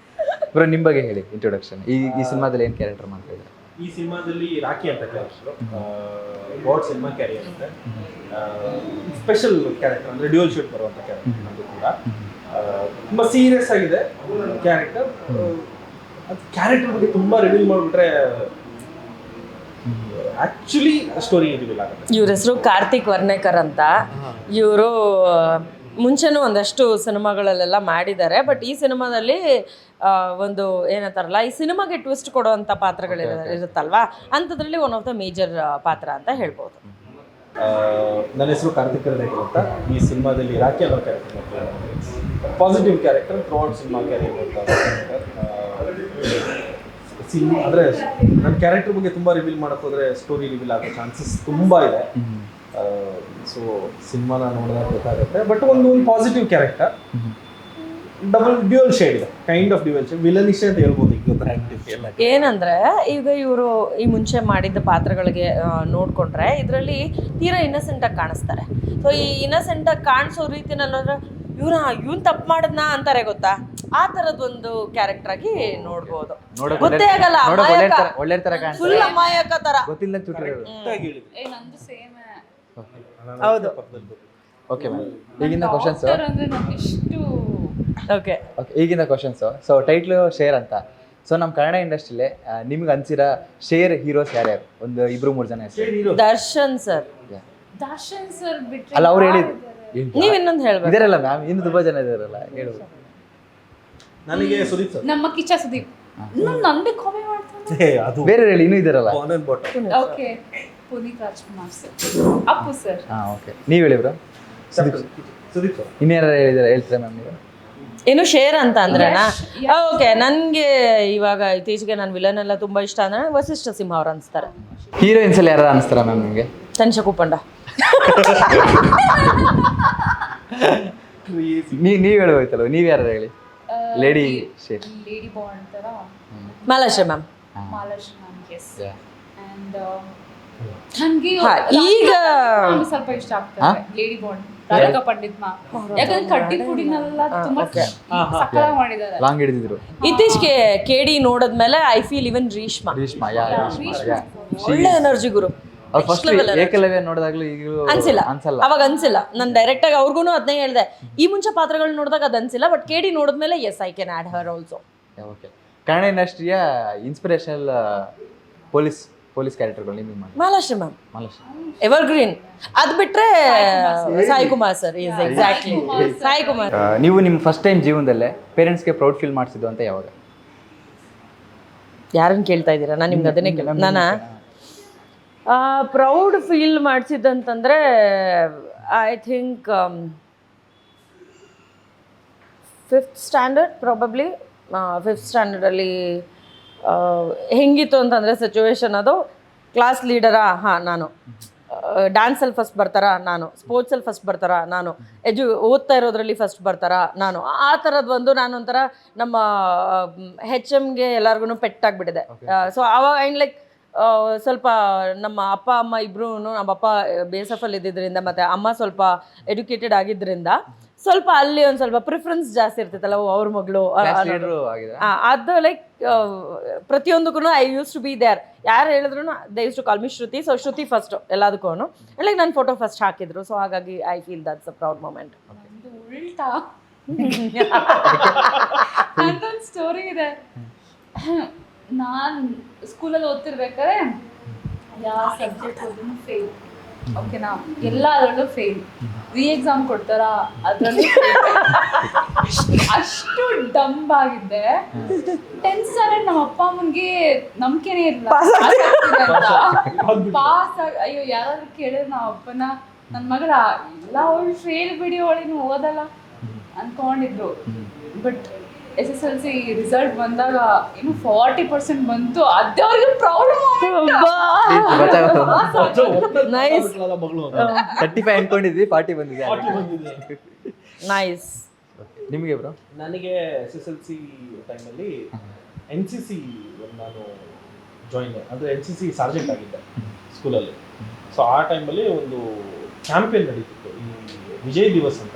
[SPEAKER 1] ಬ್ರೋ, ನಿಮ್ ಬಗ್ಗೆ ಹೇಳಿ, ಇಂಟ್ರೊಡಕ್ಷನ್. ಈ ಸಿನಿಮಾದಲ್ಲಿ ಏನ್ ಕ್ಯಾರೆಕ್ಟರ್ ಮಾಡ್ತಾ ಇದ್ದಾರೆ?
[SPEAKER 6] ಈ ಸಿನಿಮಾದಲ್ಲಿ ರಾಖಿ ಅಂತ ಕ್ಯಾರೆಕ್ಟರ್, ಗಾಡ್ ಸಿನಿಮಾ ಕ್ಯಾರಿ ಆಗುತ್ತೆ. ಸ್ಪೆಷಲ್ ಕ್ಯಾರೆಕ್ಟರ್ ಅಂದ್ರೆ ಡ್ಯೂಯಲ್ ಶೂಟ್ ಬರುವಂತ ಕ್ಯಾರೆಕ್ಟರ್. ಅದು ಕೂಡ ತುಂಬಾ ಸೀರಿಯಸ್ ಆಗಿದೆ ಕ್ಯಾರೆಕ್ಟರ್. ಕ್ಯಾರೆಕ್ಟರ್ ಬಗ್ಗೆ ತುಂಬಾ ರಿವೀಲ್ ಮಾಡಿಬಿಟ್ರೆ ಆಕ್ಚುಲಿ ಸ್ಟೋರಿ ರಿವೀಲ್ ಆಗುತ್ತೆ.
[SPEAKER 2] ಇವ್ರ ಹೆಸರು ಕಾರ್ತಿಕ್ ವರ್ಣೇಕರ್ ಅಂತ. ಇವರು ಮುಂಚೆನೂ ಒಂದಷ್ಟು ಸಿನಿಮಾಗಳಲ್ಲೆಲ್ಲ ಮಾಡಿದ್ದಾರೆ. ಬಟ್ ಈ ಸಿನಿಮಾದಲ್ಲಿ ಒಂದು ಏನಂತಾರಲ್ಲ, ಈ ಸಿನಿಮಾಗೆ ಟ್ವಿಸ್ಟ್ ಕೊಡುವಂಥ ಪಾತ್ರಗಳಿರುತ್ತಲ್ವಾ, ಅಂಥದ್ರಲ್ಲಿ ಒನ್ ಆಫ್ ದ ಮೇಜರ್ ಪಾತ್ರ ಅಂತ ಹೇಳ್ಬೋದು.
[SPEAKER 6] ನನ್ನ ಹೆಸರು ಕಾರ್ತಿಕ್ ವರ್ಣೇಕರ್ ಅಂತ. ಈ ಸಿನಿಮಾದಲ್ಲಿ ರಾಖಿ ಅನ್ನೋ ಕ್ಯಾರೆಕ್ಟರ್ ಮಾಡ್ತಾರೆ. Positive character, throughout cinema carry ಅಂದರೆ ನನ್ನ ಕ್ಯಾರೆಕ್ಟರ್ ಬಗ್ಗೆ ತುಂಬ ರಿವೀಲ್ ಮಾಡೋಕ್ಕೆ ಹೋದರೆ ಸ್ಟೋರಿ ರಿವೀಲ್ ಆಗೋ ಚಾನ್ಸಸ್ ತುಂಬ ಇದೆ. ಸೊ ಸಿನಿಮಾನ ನೋಡಿದಾಗ ಗೊತ್ತಾಗುತ್ತೆ. ಬಟ್ ಒಂದು ಪಾಸಿಟಿವ್ ಕ್ಯಾರೆಕ್ಟರ್, ಡ್ಯುಯಲ್ ಶೇಡ್ ಇದೆ, kind of dual shade, villainish ಅಂತ ಹೇಳ್ಬೋದು.
[SPEAKER 2] ಏನಂದ್ರೆ ಈಗ ಇವರು ಈ ಮುಂಚೆ ಮಾಡಿದ್ದ ಪಾತ್ರಗಳಿಗೆ ನೋಡ್ಕೊಂಡ್ರೆ ಇದರಲ್ಲಿ ತೀರಾ ಇನ್ನಸೆಂಟ್ ಆಗಿ ಕಾಣಿಸ್ತಾರೆ. ಸೊ ಈ ಇನ್ನಸೆಂಟ್ ಆಗಿ ಕಾಣಿಸೋ ರೀತಿನಲ್ಲಿ ಇವ್ನು ತಪ್ಪು ಮಾಡಿದ್ನಾ ಅಂತಾರೆ, ಗೊತ್ತಾ? ಆ ತರದೊಂದು ಕ್ಯಾರೆಕ್ಟರ್ ಆಗಿ ನೋಡ್ಬೋದು. ಗೊತ್ತೇ ಆಗಲ್ಲ,
[SPEAKER 1] ಒಳ್ಳೆ ತರ
[SPEAKER 2] ಫುಲ್ ಅಮಾಯಕ ತರ.
[SPEAKER 1] ಗೊತ್ತಿಲ್ಲ
[SPEAKER 5] ನಂದು ಸೇಮ್.
[SPEAKER 2] ಹೌದು.
[SPEAKER 1] ಓಕೆ ಮ್ಯಾಮ್, ಈಗಿನ ಕ್ವಶನ್ಸ್.
[SPEAKER 5] ಅಂದ್ರೆ ನಂಗೆ ಇಷ್ಟು.
[SPEAKER 2] ಓಕೆ,
[SPEAKER 1] ಈಗಿನ ಕ್ವಶನ್ಸ್. ಸೊ ಟೈಟ್ಲು ಶೇರ್ ಅಂತ. ಸೊ ನಮ್ಮ ಕನ್ನಡ ಇಂಡಸ್ಟ್ರಿಲಿ ನಿಮ್ಗೆ ಅನ್ಸಿರೋ ಶೇರ್ ಹೀರೋಸ್ ಯಾರ್ಯಾರು? ಒಂದು 2-3 ಜನ ಹೆಸರು.
[SPEAKER 2] ದರ್ಶನ್ ಸರ್.
[SPEAKER 5] ದರ್ಶನ್ ಸರ್ ಬಿಟ್ರೆ
[SPEAKER 2] ಅಲ್ಲ, ಅವ್ರು ಹೇಳಿದ್ರು. ನೀವ್ ಇನ್ನೊಂದು ಹೇಳ್ಬೇಕು.
[SPEAKER 1] ಇದಾರಲ್ಲ ಮ್ಯಾಮ್, ಇನ್ನು ತುಂಬಾ ಜನ ಇದಾರಲ್ಲ, ಹೇಳು.
[SPEAKER 6] ನನಗೆ ಸುದೀಪ್ ಸರ್.
[SPEAKER 5] ನಮ್ಮ ಕಿಚ್ಚ ಸುದೀಪ್. ನಂದೇ ಕಾಪಿ ಮಾಡ್ತಾನೆ.
[SPEAKER 6] ಅದು
[SPEAKER 1] ಬೇರೆ ಹೇಳಿ, ಇನ್ನೂ ಇದಾರಲ್ಲ.
[SPEAKER 5] Okay, Puneeth Rajkumar sir, Appu sir.
[SPEAKER 1] ಹಾಂ ಓಕೆ, ನೀವು ಹೇಳಿ ಬ್ರೋ.
[SPEAKER 6] ಸುದೀಪ್ ಸರ್.
[SPEAKER 1] ಇನ್ನೇನಾರು ಹೇಳ್ತೀರಾ ಮ್ಯಾಮ್ ನೀವು?
[SPEAKER 2] ಏನು ಶೇರ್ ಅಂತ ಅಂದ್ರನಾ? ಓಕೆ, ನನಗೆ ಇವಾಗ ಇತ್ತೀಚೆಗೆ ನನ್ನ ವಿಲನ್ ಎಲ್ಲ ತುಂಬ ಇಷ್ಟ ಅಂದ್ರೆ ವಸಿಷ್ಠ ಸಿಂಹ ಅವ್ರು ಅನಿಸ್ತಾರೆ.
[SPEAKER 1] ಹೀರೋಯಿನ್ಸ್ ಎಲ್ಲ ಯಾರು ಅನಿಸ್ತಾರ ಮ್ಯಾಮ್ ನಿಮಗೆ?
[SPEAKER 2] ತನಿಷಾ ಕುಪ್ಪಂಡ.
[SPEAKER 1] ನೀವು ಹೇಳುವಾಯ್ತಲ್ಲ, ನೀವು ಯಾರು ಹೇಳಿ? Lady share.
[SPEAKER 5] ಲೇಡಿ ಬಾಂಡ್ ಥರ
[SPEAKER 2] Malashri ma'am.
[SPEAKER 5] Malashri ma'am, yes. And ನನಗೆ
[SPEAKER 2] ಈಗ
[SPEAKER 5] ಸ್ವಲ್ಪ ಇಷ್ಟ ಆಗ್ತಾರೆ ಲೇಡಿ ಬಾಂಡ್, ರಾಧಿಕಾ ಪಂಡಿತ್ ಮಾ. ಯಾಕಂದ್ರೆ ಕಡ್ಡಿ ಪುಡಿನೆಲ್ಲ ತುಂಬಾ ಸಕ್ಕತ್ತಾಗಿ ಮಾಡಿದ್ದಾರೆ.
[SPEAKER 1] ಲಾಂಗ್ ಹಿಡಿದಿದ್ರು.
[SPEAKER 2] ಇತ್ತೀಚೆಗೆ ಕೇಡಿ ನೋಡಿದ್ಮೇಲೆ ಐ ಫೀಲ್ ಇವನ್ ರೇಷ್ಮಾ ಒಳ್ಳೆ ಎನರ್ಜಿ ಗುರು.
[SPEAKER 1] ಅವ್ರು ಫಸ್ಟ್ ಏಕಲವ್ಯ ನೋಡಿದಾಗ್ಲೂ ಈಗಲೂ
[SPEAKER 2] ಅನ್ಸಿಲ್ಲ,
[SPEAKER 1] ಅನ್ಸಲ್ಲ.
[SPEAKER 2] ಅವಾಗ ಅನ್ಸಿಲ್ಲ. ನಾನು ಡೈರೆಕ್ಟ್ ಆಗಿ ಅವ್ರಿಗೂ ಅದನ್ನೇ ಹೇಳಿದೆ, ಈ ಮುಂಚೆ ಪಾತ್ರಗಳು ನೋಡಿದಾಗ ಅದು ಅನ್ಸಿಲ್ಲ, ಬಟ್ ಕೇಡಿ ನೋಡಿದ್ಮೇಲೆ yes I can add her also.
[SPEAKER 1] Okay, Kannada ಇಂಡಸ್ಟ್ರಿಯ ಇನ್ಸ್ಪಿರೇಷನಲ್ ಪೊಲೀಸ್ ಕ್ಯಾರೆಕ್ಟರ್ಗಳು ನಿಮಗೆ ಮಾಡಿ?
[SPEAKER 2] Malashri ma'am,
[SPEAKER 1] Malashri
[SPEAKER 2] evergreen. ಅದು ಬಿಟ್ರೆ Sai Kumar sir. Is exactly Sai Kumar.
[SPEAKER 1] ನೀವು ನಿಮ್ಮ ಫಸ್ಟ್ ಟೈಮ್ ಜೀವನದಲ್ಲೇ ಪೇರೆಂಟ್ಸ್ಗೆ ಪ್ರೌಡ್ ಫೀಲ್ ಮಾಡಿಸಿದ್ದು ಅಂತ ಯಾವಾಗ?
[SPEAKER 2] ಯಾರನ್ನು ಕೇಳ್ತಾ ಇದ್ದೀರಾ? ನಾನು ನಿಮ್ಗೆ ಅದನ್ನೇ ಕೇಳ. ನಾನು ಪ್ರೌಡ್ ಫೀಲ್ ಮಾಡಿಸಿದ್ದಂತಂದರೆ I think 5th standard probably. 5th ಸ್ಟ್ಯಾಂಡರ್ಡಲ್ಲಿ ಹೆಂಗಿತ್ತು ಅಂತಂದರೆ ಸಿಚುವೇಶನ್, ಅದು ಕ್ಲಾಸ್ ಲೀಡರಾ? ಹಾಂ ನಾನು. ಡ್ಯಾನ್ಸಲ್ಲಿ ಫಸ್ಟ್ ಬರ್ತಾರಾ? ನಾನು. ಸ್ಪೋರ್ಟ್ಸಲ್ಲಿ ಫಸ್ಟ್ ಬರ್ತಾರಾ? ನಾನು. ಓದ್ತಾ ಇರೋದ್ರಲ್ಲಿ ಫಸ್ಟ್ ಬರ್ತಾರಾ? ನಾನು. ಆ ಥರದ್ದು ನಾನು ಒಂಥರ ನಮ್ಮ HMಗೆ ಎಲ್ಲರಿಗೂ ಪೆಟ್ಟಾಗ್ಬಿಟ್ಟಿದೆ. ಸೊ ಆವಾಗ ಐನ್ ಲೈಕ್ ಸ್ವಲ್ಪ ನಮ್ಮ ಅಪ್ಪ ಅಮ್ಮ ಇಬ್ಬರೂ, ನಮ್ಮ ಅಪ್ಪ ಬೇಸಫಲ್ಲಿ ಇದ್ದಿದ್ದರಿಂದ ಮತ್ತು ಅಮ್ಮ ಸ್ವಲ್ಪ ಎಡ್ಯುಕೇಟೆಡ್ ಆಗಿದ್ದರಿಂದ ಸ್ವಲ್ಪ ಅಲ್ಲಿ ಒಂದು ಸ್ವಲ್ಪ ಪ್ರಿಫರೆನ್ಸ್ ಜಾಸ್ತಿ ಇರ್ತಿತ್ತಲ್ಲ, ಅವ್ರ ಮಗಳು ಅದು ಲೈಕ್ ಪ್ರತಿಯೊಂದಕ್ಕೂ I use to be there. ಯಾರು ಹೇಳಿದ್ರು they use to call me Shruti. So Shruti first ಎಲ್ಲದಕ್ಕೂ ಲೈಕ್ ನನ್ನ ಫೋಟೋ ಫಸ್ಟ್ ಹಾಕಿದ್ರು. ಸೊ ಹಾಗಾಗಿ I feel that's a proud moment.
[SPEAKER 5] ಉಲ್ಟಾ ನಂದೊಂದು ಸ್ಟೋರಿ ಇದೆ. ನಾನು ಸ್ಕೂಲಲ್ಲಿ ಓದ್ತಿರ್ಬೇಕಾದ್ರೆ ಯಾವ ಸಬ್ಜೆಕ್ಟ್ ಓದಿನೂ ಫೇಲ್. ಓಕೆನಾ, ಎಲ್ಲ ಅದರಲ್ಲೂ ಫೇಲ್. ಎಕ್ಸಾಮ್ ಕೊಡ್ತಾರ, ಅದರಲ್ಲೂ ಅಷ್ಟು ಡಂಬ್ ಆಗಿದ್ದೆ. 10th ಸ್ಟ್ಯಾಂಡರ್ಡ್ ನಮ್ಮ ಅಪ್ಪ ಅಮ್ಮನಿಗೆ ನಂಬಿಕೆನೇ ಇರಲಿಲ್ಲ ಪಾಸ್ ಆಗಿ. ಅಯ್ಯೋ, ಯಾರಾದ್ರೂ ಕೇಳಿದ್ರೆ ನಮ್ಮ ಅಪ್ಪನ, ನನ್ನ ಮಗಳ ಎಲ್ಲ ಅವಳು ಫೇಲ್ ಬಿಡಿ, ಅವಳಿನ್ನು ಓದಲ್ಲ ಅನ್ಕೊಂಡಿದ್ರು. ಬಟ್ SSLC ರಿಸಲ್ಟ್ ಬಂದಾಗ ಇನ್ನು 40% ಬಂತು. ಅದೇ ಅವ್ರಿಗೆ ಪ್ರಾಬ್ಲಮ್.
[SPEAKER 2] ನೈಸ್.
[SPEAKER 1] 35 ಅನ್ಕೊಂಡಿದ್ವಿ, 40 ಬಂದಿದೆ.
[SPEAKER 2] ನೈಸ್.
[SPEAKER 1] ನಿಮಗೆ ಬ್ರೋ?
[SPEAKER 6] ನನಗೆ SSLC ಟೈಮಲ್ಲಿ NCC ನಾನು ಜಾಯಿನ್, ಅಂದರೆ NCC ಸಾರ್ಜೆಂಟ್ ಆಗಿದ್ದೆ ಸ್ಕೂಲಲ್ಲಿ. ಸೊ ಆ ಟೈಮಲ್ಲಿ ಒಂದು ಕ್ಯಾಂಪೇನ್ ನಡೀತಿತ್ತು, ಈ ವಿಜಯ್ ದಿವಸ್ ಅಂತ.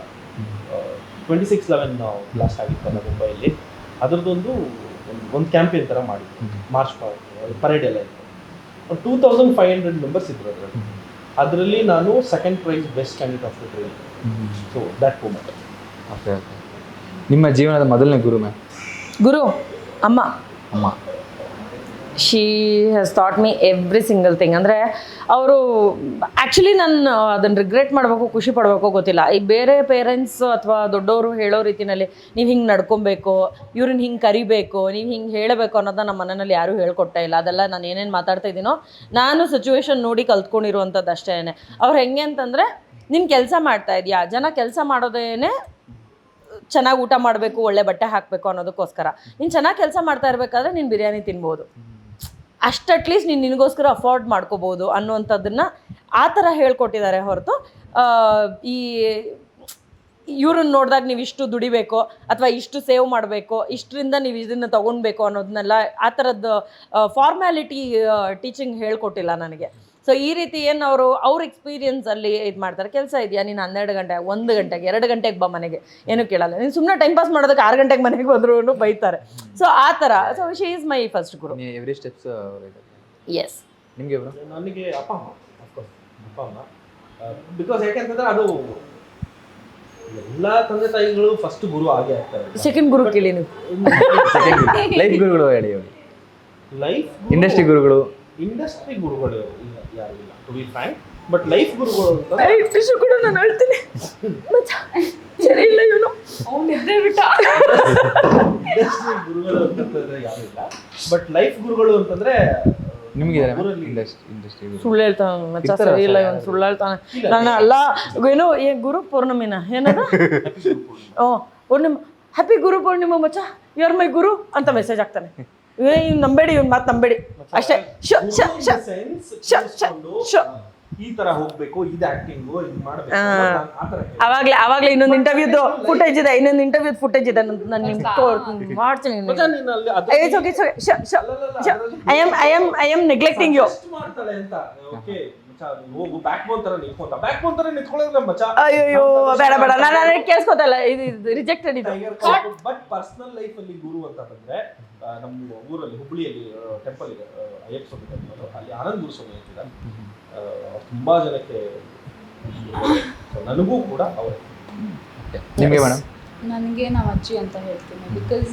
[SPEAKER 6] 26/11 ಬ್ಲಾಸ್ಟ್ ಆಗಿತ್ತಲ್ಲ ಮುಂಬೈಯಲ್ಲಿ, ಅದರದ್ದೊಂದು ಒಂದು ಕ್ಯಾಂಪೇನ್ ಥರ ಮಾಡಿತ್ತು. ಮಾರ್ಚ್ ಪರೇಡ್ ಎಲ್ಲ ಇತ್ತು. 2500 ಮೆಂಬರ್ಸ್ ಇದ್ರು ಅದರಲ್ಲಿ. ಅದರಲ್ಲಿ ನಾನು second prize best candidate of the train. So that moment.
[SPEAKER 1] Okay okay. ನಿಮ್ಮ ಜೀವನದ ಮೊದಲನೇ ಗುರು ಮ್ಯಾಮ್?
[SPEAKER 2] ಗುರು ಅಮ್ಮ.
[SPEAKER 1] ಅಮ್ಮ.
[SPEAKER 2] She has taught me every single thing. ಅಂದರೆ ಅವರು ಆ್ಯಕ್ಚುಲಿ ನಾನು ಅದನ್ನು ರಿಗ್ರೆಟ್ ಮಾಡಬೇಕು, ಖುಷಿ ಪಡಬೇಕು ಗೊತ್ತಿಲ್ಲ. ಈ ಬೇರೆ ಪೇರೆಂಟ್ಸು ಅಥವಾ ದೊಡ್ಡವರು ಹೇಳೋ ರೀತಿಯಲ್ಲಿ ನೀವು ಹಿಂಗೆ ನಡ್ಕೊಬೇಕು, ಇವ್ರನ್ನ ಹಿಂಗೆ ಕರಿಬೇಕು, ನೀವು ಹಿಂಗೆ ಹೇಳಬೇಕು ಅನ್ನೋದನ್ನ ನಮ್ಮ ಮನೆಯಲ್ಲಿ ಯಾರೂ ಹೇಳ್ಕೊಟ್ಟೇ ಇಲ್ಲ. ಅದೆಲ್ಲ ನಾನು ಏನೇನು ಮಾತಾಡ್ತಾ ಇದ್ದೀನೋ ನಾನು ಸಿಚುವೇಶನ್ ನೋಡಿ ಕಲ್ತ್ಕೊಂಡಿರುವಂಥದ್ದು ಅಷ್ಟೇ. ಅವ್ರು ಹೆಂಗೆ ಅಂತಂದರೆ, ನೀನು ಕೆಲಸ ಮಾಡ್ತಾ ಇದೆಯಾ, ಜನ ಕೆಲಸ ಮಾಡೋದೇನೆ ಚೆನ್ನಾಗಿ ಊಟ ಮಾಡಬೇಕು, ಒಳ್ಳೆ ಬಟ್ಟೆ ಹಾಕಬೇಕು ಅನ್ನೋದಕ್ಕೋಸ್ಕರ. ನೀನು ಚೆನ್ನಾಗಿ ಕೆಲಸ ಮಾಡ್ತಾ ಇರಬೇಕಾದ್ರೆ ನೀನು ಬಿರಿಯಾನಿ ತಿನ್ಬೋದು, ಅಷ್ಟು ಅಟ್ಲೀಸ್ಟ್ ನೀನು ನಿನಗೋಸ್ಕರ ಅಫೋರ್ಡ್ ಮಾಡ್ಕೋಬೋದು ಅನ್ನುವಂಥದ್ದನ್ನು ಆ ಥರ ಹೇಳ್ಕೊಟ್ಟಿದ್ದಾರೆ ಹೊರತು ಈ ಇವ್ರನ್ನ ನೋಡಿದಾಗ ನೀವು ಇಷ್ಟು ದುಡಿಬೇಕು ಅಥವಾ ಇಷ್ಟು ಸೇವ್ ಮಾಡಬೇಕು, ಇಷ್ಟರಿಂದ ನೀವು ಇದನ್ನು ತೊಗೊಳ್ಬೇಕು ಅನ್ನೋದನ್ನೆಲ್ಲ ಆ ಥರದ್ದು ಫಾರ್ಮ್ಯಾಲಿಟಿ ಟೀಚಿಂಗ್ ಹೇಳ್ಕೊಟ್ಟಿಲ್ಲ ನನಗೆ. ಸೊ ಈ ರೀತಿ ಏನು ಅವ್ರ ಎಕ್ಸ್ಪೀರಿಯನ್ಸಲ್ಲಿ ಇದು ಮಾಡ್ತಾರೆ. ಕೆಲಸ ಇದೆಯಾ, ನೀನು 12 ಗಂಟೆ, 1 ಗಂಟೆಗೆ, 2 ಗಂಟೆಗೆ ಬಾ ಮನೆಗೆ, ಏನೂ ಕೇಳಲ್ಲ. ನೀನು ಸುಮ್ಮನೆ ಟೈಮ್ ಪಾಸ್ ಮಾಡೋದಕ್ಕೆ 6 ಗಂಟೆಗೆ ಮನೆಗೆ ಬಂದ್ರು ಬೈತಾರೆ. ಸೊ ಆ ಥರ. So she is my first ಗುರು.
[SPEAKER 1] Every steps.
[SPEAKER 2] ಎಸ್.
[SPEAKER 1] ನಿಮಗೆ ಬ್ರೋ?
[SPEAKER 6] ನನಗೆ ಅಪ್ಪ ಅಮ್ಮ, ಅಫ್ಕೋರ್ಸ್ ಅಪ್ಪ ಅಮ್ಮ. ಬಿಕಾಸ್ ಯಾಕೆಂತಂದ್ರೆ ಅದು ಎಲ್ಲ ತಂದೆ ತಾಯಿಗಳು ಫಸ್ಟ್ ಗುರು ಆಗೇ ಆಗ್ತಾರೆ.
[SPEAKER 2] ಸೆಕೆಂಡ್ ಗುರು ಕೇಳಿ ನೀವು.
[SPEAKER 1] ಲೈಫ್ ಗುರುಗಳು ಹೇಳಿ.
[SPEAKER 6] ಲೈಫ್
[SPEAKER 1] ಇಂಡಸ್ಟ್ರಿ ಗುರುಗಳು
[SPEAKER 6] ಯಾರು ಇಲ್ಲ, to be frank. But life ಗುರುಗಳು ಅಂತ
[SPEAKER 2] ಟಿಶ್ಯೂ ಕೂಡ ನಾನು ಹೇಳ್ತೀನಿ. ಸರಿ ಇಲ್ಲ ಇವನು
[SPEAKER 5] ಅವ್ನು ಎದ್ದೇ ಬಿಟ್ಟ.
[SPEAKER 6] ಇಂಡಸ್ಟ್ರಿ ಗುರುಗಳು ಅಂತಂದ್ರೆ ಯಾರು ಇಲ್ಲ. ಬಟ್ ಲೈಫ್ ಗುರುಗಳು ಅಂತಂದ್ರೆ
[SPEAKER 1] ನಿಮ್ಗಿದ್ದಾರೆ
[SPEAKER 6] ಊರಲ್ಲಿ
[SPEAKER 1] ಇಂಡಸ್ಟ್ರಿ
[SPEAKER 2] ಸುಳ್ಳು ಹೇಳ್ತಾನ ಮಚ್ಚ,
[SPEAKER 1] ಇರ್ತಾರಲ್ಲ
[SPEAKER 2] ಸರಿ ಇಲ್ಲ
[SPEAKER 1] sir,
[SPEAKER 2] ಇವನು ಸುಳ್ಳು ಹೇಳ್ತಾನೆ. ನಾನು ಅಲ್ಲ ಏನೋ ಗುರು ಪೌರ್ಣಮಿನ ಏನದ ಪೂರ್ಣಿಮಾ, ಹ್ಯಾಪಿ ಗುರು ಪೂರ್ಣಿಮಾ ಮಚ್ಚ, ಯು ಆರ್ ಮೈ ಗುರು ಅಂತ ಮೆಸೇಜ್ ಹಾಕ್ತಾನೆ. ಇವ್ನು ನಂಬೇಡಿ, ಇವ್ನ ಮಾತು ನಂಬೇಡಿ ಅಷ್ಟೇ.
[SPEAKER 6] ಈ ತರ ಹೋಗ್ಬೇಕು, ಇದು ಆಕ್ಟಿಂಗು, ಇದು ಮಾಡ್ಬೇಕು ಆ ತರ
[SPEAKER 2] ಅವಾಗ್ಲೇ ಇನ್ನೊಂದು ಇಂಟರ್ವ್ಯೂದು ಫುಟೇಜ್ ಇದೆ, ಫುಟೇಜ್ ಇದೆ ನಾನು ನಿಮ್ಗೆ ಮಾಡ್ತೀನಿ. I am neglecting you.
[SPEAKER 6] ಮಾಡ್ತಾಳೆ ಅಂತ. ಓಕೆ ಮಚ್ಚ, ಹೋಗು ಬ್ಯಾಕ್ ಬೋನ್ ತರ ನಿಂತ್ಕೊಂತ, ಬ್ಯಾಕ್ ಬೋನ್ ತರ ನಿಂತ್ಕೊಳ್ಳೋದ್ರೆ ಮಚ್ಚ.
[SPEAKER 2] ಅಯ್ಯೋ ಬೇಡ ನಾನು ಕೇಳಿಸ್ಕೊತಾ ಇಲ್ಲ, ಇದು ರಿಜೆಕ್ಟೆಡ್ ಇದು.
[SPEAKER 6] ಬಟ್ ಪರ್ಸನಲ್ ಲೈಫ್ ಅಲ್ಲಿ ಗುರು ಅಂತ ಬಂದ್ರೆ ನಮ್ಮ ಊರಲ್ಲಿ ಹುಬ್ಳಿಯಲ್ಲಿ ಟೆಂಪಲ್ ಇದೆ, ಅಯ್ಯಪ್ಪ ಸ್ವಾಮಿ ಟೆಂಪಲ್, ಅಲ್ಲಿ ಆನಂದ್ ಗುರು ಸ್ವಾಮಿ ಅಂತಿದ್ದಾರೆ. ತುಂಬಾ ಜನಕ್ಕೆ, ನನಗೂ ಕೂಡ ಅವರೇ.
[SPEAKER 1] ನಿಮಗೆ ಮೇಡಮ್?
[SPEAKER 5] ನನಗೆ ನಮ್ಮ ಅಜ್ಜಿ ಅಂತ ಹೇಳ್ತೀನಿ. ಬಿಕಾಸ್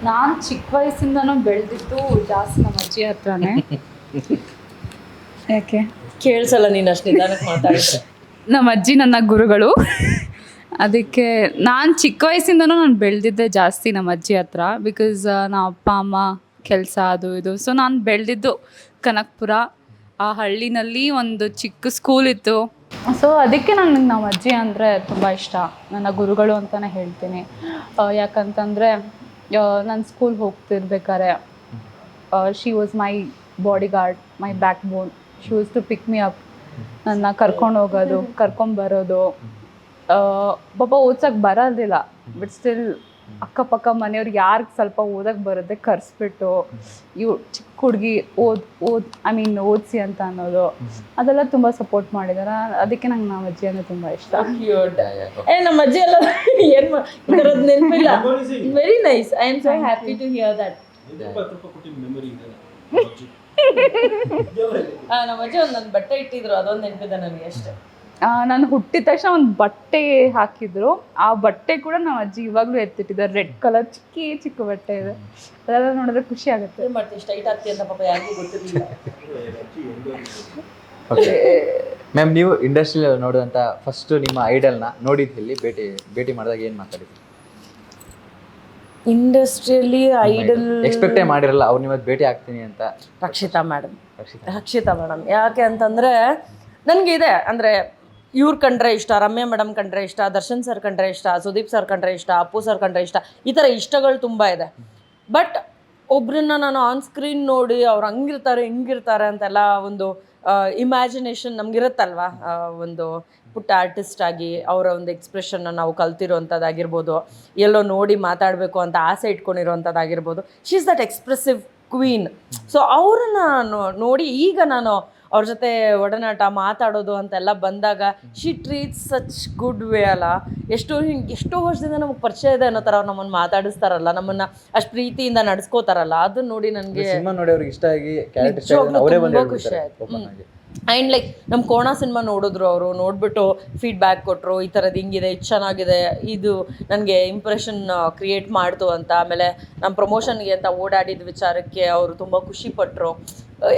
[SPEAKER 5] ನಾನು ಚಿಕ್ಕ ವಯಸ್ಸಿಂದನೂ ಬೆಳೆದಿದ್ದು ಜಾಸ್ತಿ ನಮ್ಮ ಅಜ್ಜಿ ಹತ್ರನೇ. ಯಾಕೆ
[SPEAKER 2] ಕೇಳಿಸಲ್ಲ ನೀನು ಅಷ್ಟು ನಿಧಾನಕ್ಕೆ ಮಾತಾಡಿದ್ರೆ.
[SPEAKER 5] ನಮ್ಮ ಅಜ್ಜಿ ನನ್ನ ಗುರುಗಳು. ಅದಕ್ಕೆ ನಾನು ಚಿಕ್ಕ ವಯಸ್ಸಿಂದನೂ ನಾನು ಬೆಳೆದಿದ್ದೆ ಜಾಸ್ತಿ ನಮ್ಮ ಅಜ್ಜಿ ಹತ್ರ. ಬಿಕಾಸ್ ನಮ್ಮ ಅಪ್ಪ ಅಮ್ಮ ಕೆಲಸ ಅದು ಇದು. ಸೊ ನಾನು ಬೆಳೆದಿದ್ದು ಕನಕಪುರ, ಆ ಹಳ್ಳಿನಲ್ಲಿ ಒಂದು ಚಿಕ್ಕ ಸ್ಕೂಲ್ ಇತ್ತು. ಸೊ ಅದಕ್ಕೆ ನನಗೆ ನಮ್ಮ ಅಜ್ಜಿ ಅಂದರೆ ತುಂಬ ಇಷ್ಟ, ನನ್ನ ಗುರುಗಳು ಅಂತಲೇ ಹೇಳ್ತೀನಿ. ಯಾಕಂತಂದರೆ ನಾನು ಸ್ಕೂಲ್ ಹೋಗ್ತಿರ್ಬೇಕಾದ್ರೆ she was my bodyguard, my backbone. She was to pick me up, ನನ್ನ ಕರ್ಕೊಂಡು ಹೋಗೋದು, ಕರ್ಕೊಂಬರೋದು. ಪಾಪ ಓದ್ಸೋಕ್ಕೆ ಬರೋದಿಲ್ಲ, ಬಟ್ ಸ್ಟಿಲ್ ಅಕ್ಕಪಕ್ಕ ಮನೆಯವ್ರಿಗೆ ಯಾರಿಗೆ ಸ್ವಲ್ಪ ಓದಕ್ಕೆ ಬರುತ್ತೆ ಕರೆಸ್ಬಿಟ್ಟು ಇವು ಚಿಕ್ಕ ಹುಡುಗಿ ಓದಿಸಿ ಅಂತ ಅನ್ನೋದು, ಅದೆಲ್ಲ ತುಂಬ ಸಪೋರ್ಟ್ ಮಾಡಿದ್ದಾರೆ. ಅದಕ್ಕೆ ನಂಗೆ ನಮ್ಮ ಅಜ್ಜಿ ಅಂದರೆ ತುಂಬ ಇಷ್ಟ.
[SPEAKER 2] ನಮ್ಮ ಅಜ್ಜಿ ಎಲ್ಲ ಏನು ಇದರದ್ದು ನೆನಪಿಲ್ಲ. Very nice, I am so happy to hear that. ನಮ್ಮ ಅಜ್ಜಿ ಒಂದು ನನ್ನ ಬಟ್ಟೆ ಇಟ್ಟಿದ್ರು, ಅದೊಂದು ನೆನಪಿದೆ ನನಗೆ ಅಷ್ಟೇ.
[SPEAKER 5] ನಾನು ಹುಟ್ಟಿದ ತಕ್ಷಣ ಒಂದು ಬಟ್ಟೆ ಹಾಕಿದ್ರು, ಆ ಬಟ್ಟೆ ಕೂಡ ನಮ್ಮ ಅಜ್ಜಿ ಇವಾಗಲೂ ಎತ್ತಿಟ್ಟಿದ್ದಾರೆ. ರೆಡ್ ಕಲರ್ ಚಿಕ್ಕ ಬಟ್ಟೆ ಇದೆ, ಅದೆಲ್ಲ ನೋಡಿದ್ರೆ ಖುಷಿ ಆಗುತ್ತೆ.
[SPEAKER 2] ಏನು ಮಾಡ್ತೀವಿ, ಸ್ಟೈಟ್ ಆಗ್ತಿ ಅಂತ ಪಾಪ ಯಾರಿಗೂ ಗೊತ್ತಿರಲಿಲ್ಲ.
[SPEAKER 1] ಓಕೆ ಮ್ಯಾಮ್, ನೀವು ಇಂಡಸ್ಟ್ರಿಯಲ್ಲಿ ನೋಡಿದಂಥ ಫಸ್ಟ್ ನಿಮ್ಮ ಐಡಲ್ನ ನೋಡಿದ್ದಲ್ಲಿ ಭೇಟಿ ಮಾಡಿದಾಗ ಏನು ಮಾತಾಡಿದ್ರಿ?
[SPEAKER 2] ಇಂಡಸ್ಟ್ರಿಯಲ್ಲಿ ಐಡಲ್
[SPEAKER 1] ಎಕ್ಸ್ಪೆಕ್ಟೇ ಮಾಡಿರಲ್ಲ ಅವ್ರು ನಿಮ್ಮದು ಭೇಟಿ ಆಗ್ತೀನಿ ಅಂತ.
[SPEAKER 2] ರಕ್ಷಿತಾ ಮೇಡಮ್. ಯಾಕೆ ಅಂತಂದರೆ ನನಗೆ ಇದೆ ಅಂದರೆ ಇವ್ರು ಕಂಡ್ರೆ ಇಷ್ಟ, ರಮ್ಯಾ ಮೇಡಮ್ ಕಂಡ್ರೆ ಇಷ್ಟ, ದರ್ಶನ್ ಸರ್ ಕಂಡ್ರೆ ಇಷ್ಟ, ಸುದೀಪ್ ಸರ್ ಕಂಡ್ರೆ ಇಷ್ಟ, ಅಪ್ಪು ಸರ್ ಕಂಡ್ರೆ ಇಷ್ಟ, ಈ ಥರ ಇಷ್ಟಗಳು ತುಂಬ ಇದೆ. ಬಟ್ ಒಬ್ರನ್ನ ನಾನು ಆನ್ ಸ್ಕ್ರೀನ್ ನೋಡಿ ಅವ್ರು ಹಂಗಿರ್ತಾರೆ ಹಿಂಗಿರ್ತಾರೆ ಅಂತೆಲ್ಲ ಒಂದು ಇಮ್ಯಾಜಿನೇಷನ್ ನಮಗಿರುತ್ತಲ್ವ. ಒಂದು ಪುಟ್ಟ ಆರ್ಟಿಸ್ಟ್ ಆಗಿ ಅವರ ಒಂದು ಎಕ್ಸ್ಪ್ರೆಷನ್ನ ನಾವು ಕಲ್ತಿರೋವಂಥದ್ದಾಗಿರ್ಬೋದು, ಎಲ್ಲೋ ನೋಡಿ ಮಾತಾಡಬೇಕು ಅಂತ ಆಸೆ ಇಟ್ಕೊಂಡಿರೋವಂಥದ್ದಾಗಿರ್ಬೋದು. She is that expressive queen. So ಅವ್ರನ್ನ ನೋಡಿ ಈಗ ನಾನು ಅವ್ರ ಜೊತೆ ಒಡನಾಟ ಮಾತಾಡೋದು ಅಂತೆಲ್ಲ ಬಂದಾಗ she treats such good way ಅಲ್ಲ. ಎಷ್ಟೋ ವರ್ಷದಿಂದ ನಮಗೆ ಪರಿಚಯ ಇದೆ ಅನ್ನೋ ಥರ ಅವ್ರು ನಮ್ಮನ್ನು ಮಾತಾಡಿಸ್ತಾರಲ್ಲ, ನಮ್ಮನ್ನು ಅಷ್ಟು ಪ್ರೀತಿಯಿಂದ ನಡೆಸ್ಕೋತಾರಲ್ಲ, ಅದನ್ನ ನೋಡಿ ನನಗೆ
[SPEAKER 1] ಸಿನಿಮಾ ನೋಡಿ ಅವ್ರಿಗೆ ಇಷ್ಟ ಆಗಿ
[SPEAKER 2] ತುಂಬ ಖುಷಿ ಆಯಿತು. ಆ್ಯಂಡ್ ಲೈಕ್ ನಮ್ಮ ಕೋಣ ಸಿನಿಮಾ ನೋಡಿದ್ರು, ಅವರು ನೋಡಿಬಿಟ್ಟು ಫೀಡ್ಬ್ಯಾಕ್ ಕೊಟ್ಟರು, ಈ ಥರದ್ದು ಹಿಂಗಿದೆ, ಇದು ಚೆನ್ನಾಗಿದೆ, ಇದು ನನಗೆ ಇಂಪ್ರೆಷನ್ ಕ್ರಿಯೇಟ್ ಮಾಡ್ತು ಅಂತ. ಆಮೇಲೆ ನಮ್ಮ ಪ್ರಮೋಷನ್ಗೆ ಅಂತ ಓಡಾಡಿದ ವಿಚಾರಕ್ಕೆ ಅವರು ತುಂಬ ಖುಷಿಪಟ್ಟರು,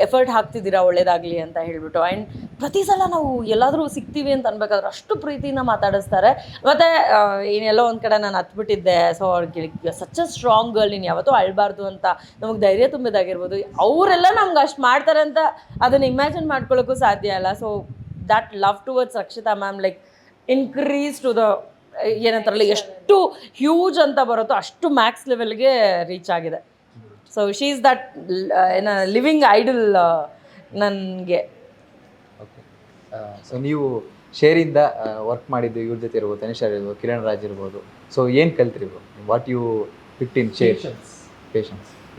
[SPEAKER 2] ಎಫರ್ಟ್ ಹಾಕ್ತಿದ್ದೀರಾ ಒಳ್ಳೇದಾಗಲಿ ಅಂತ ಹೇಳಿಬಿಟ್ಟು. ಆ್ಯಂಡ್ ಪ್ರತಿ ಸಲ ನಾವು ಎಲ್ಲಾದರೂ ಸಿಗ್ತೀವಿ ಅಂತ ಅನ್ಬೇಕಾದ್ರೆ ಅಷ್ಟು ಪ್ರೀತಿಯಿಂದ ಮಾತಾಡಿಸ್ತಾರೆ. ಮತ್ತು ಏನೆಲ್ಲೋ ಒಂದು ಕಡೆ ನಾನು ಹತ್ಬಿಟ್ಟಿದ್ದೆ, ಸೊ ಅವ್ರಿಗೆ ಸಚ್ ಅ ಸ್ಟ್ರಾಂಗ್ ಗರ್ಲ್, ನೀನು ಯಾವತ್ತೂ ಅಳ್ಬಾರ್ದು ಅಂತ ನಮಗೆ ಧೈರ್ಯ ತುಂಬಿದಾಗಿರ್ಬೋದು. ಅವರೆಲ್ಲ ನಮ್ಗೆ ಅಷ್ಟು ಮಾಡ್ತಾರೆ ಅಂತ ಅದನ್ನು ಇಮ್ಯಾಜಿನ್ ಮಾಡ್ಕೊಳ್ಳೋಕ್ಕೂ ಸಾಧ್ಯ ಇಲ್ಲ. So that love towards Rakshita ma'am like increase to the ಏನಂತಾರಲ್ಲ, ಎಷ್ಟು ಹ್ಯೂಜ್ ಅಂತ ಬರುತ್ತೋ ಅಷ್ಟು ಮ್ಯಾಕ್ಸ್ ಲೆವೆಲ್ಗೆ ರೀಚ್ ಆಗಿದೆ. So she is that living idol ನನಗೆ.
[SPEAKER 1] ಓಕೆ, ಸೊ ನೀವು ಶೇರಿಂದ ವರ್ಕ್ ಮಾಡಿದ್ದು ಇವ್ರ ಜೊತೆ ಇರ್ಬೋದು, ತನಿಷ್ ಇರ್ಬೋದು, ಕಿರಣ್ ರಾಜ್ ಇರ್ಬೋದು. ಸೊ ಏನು ಕಲ್ತ್ರಿ what you picked in Sher?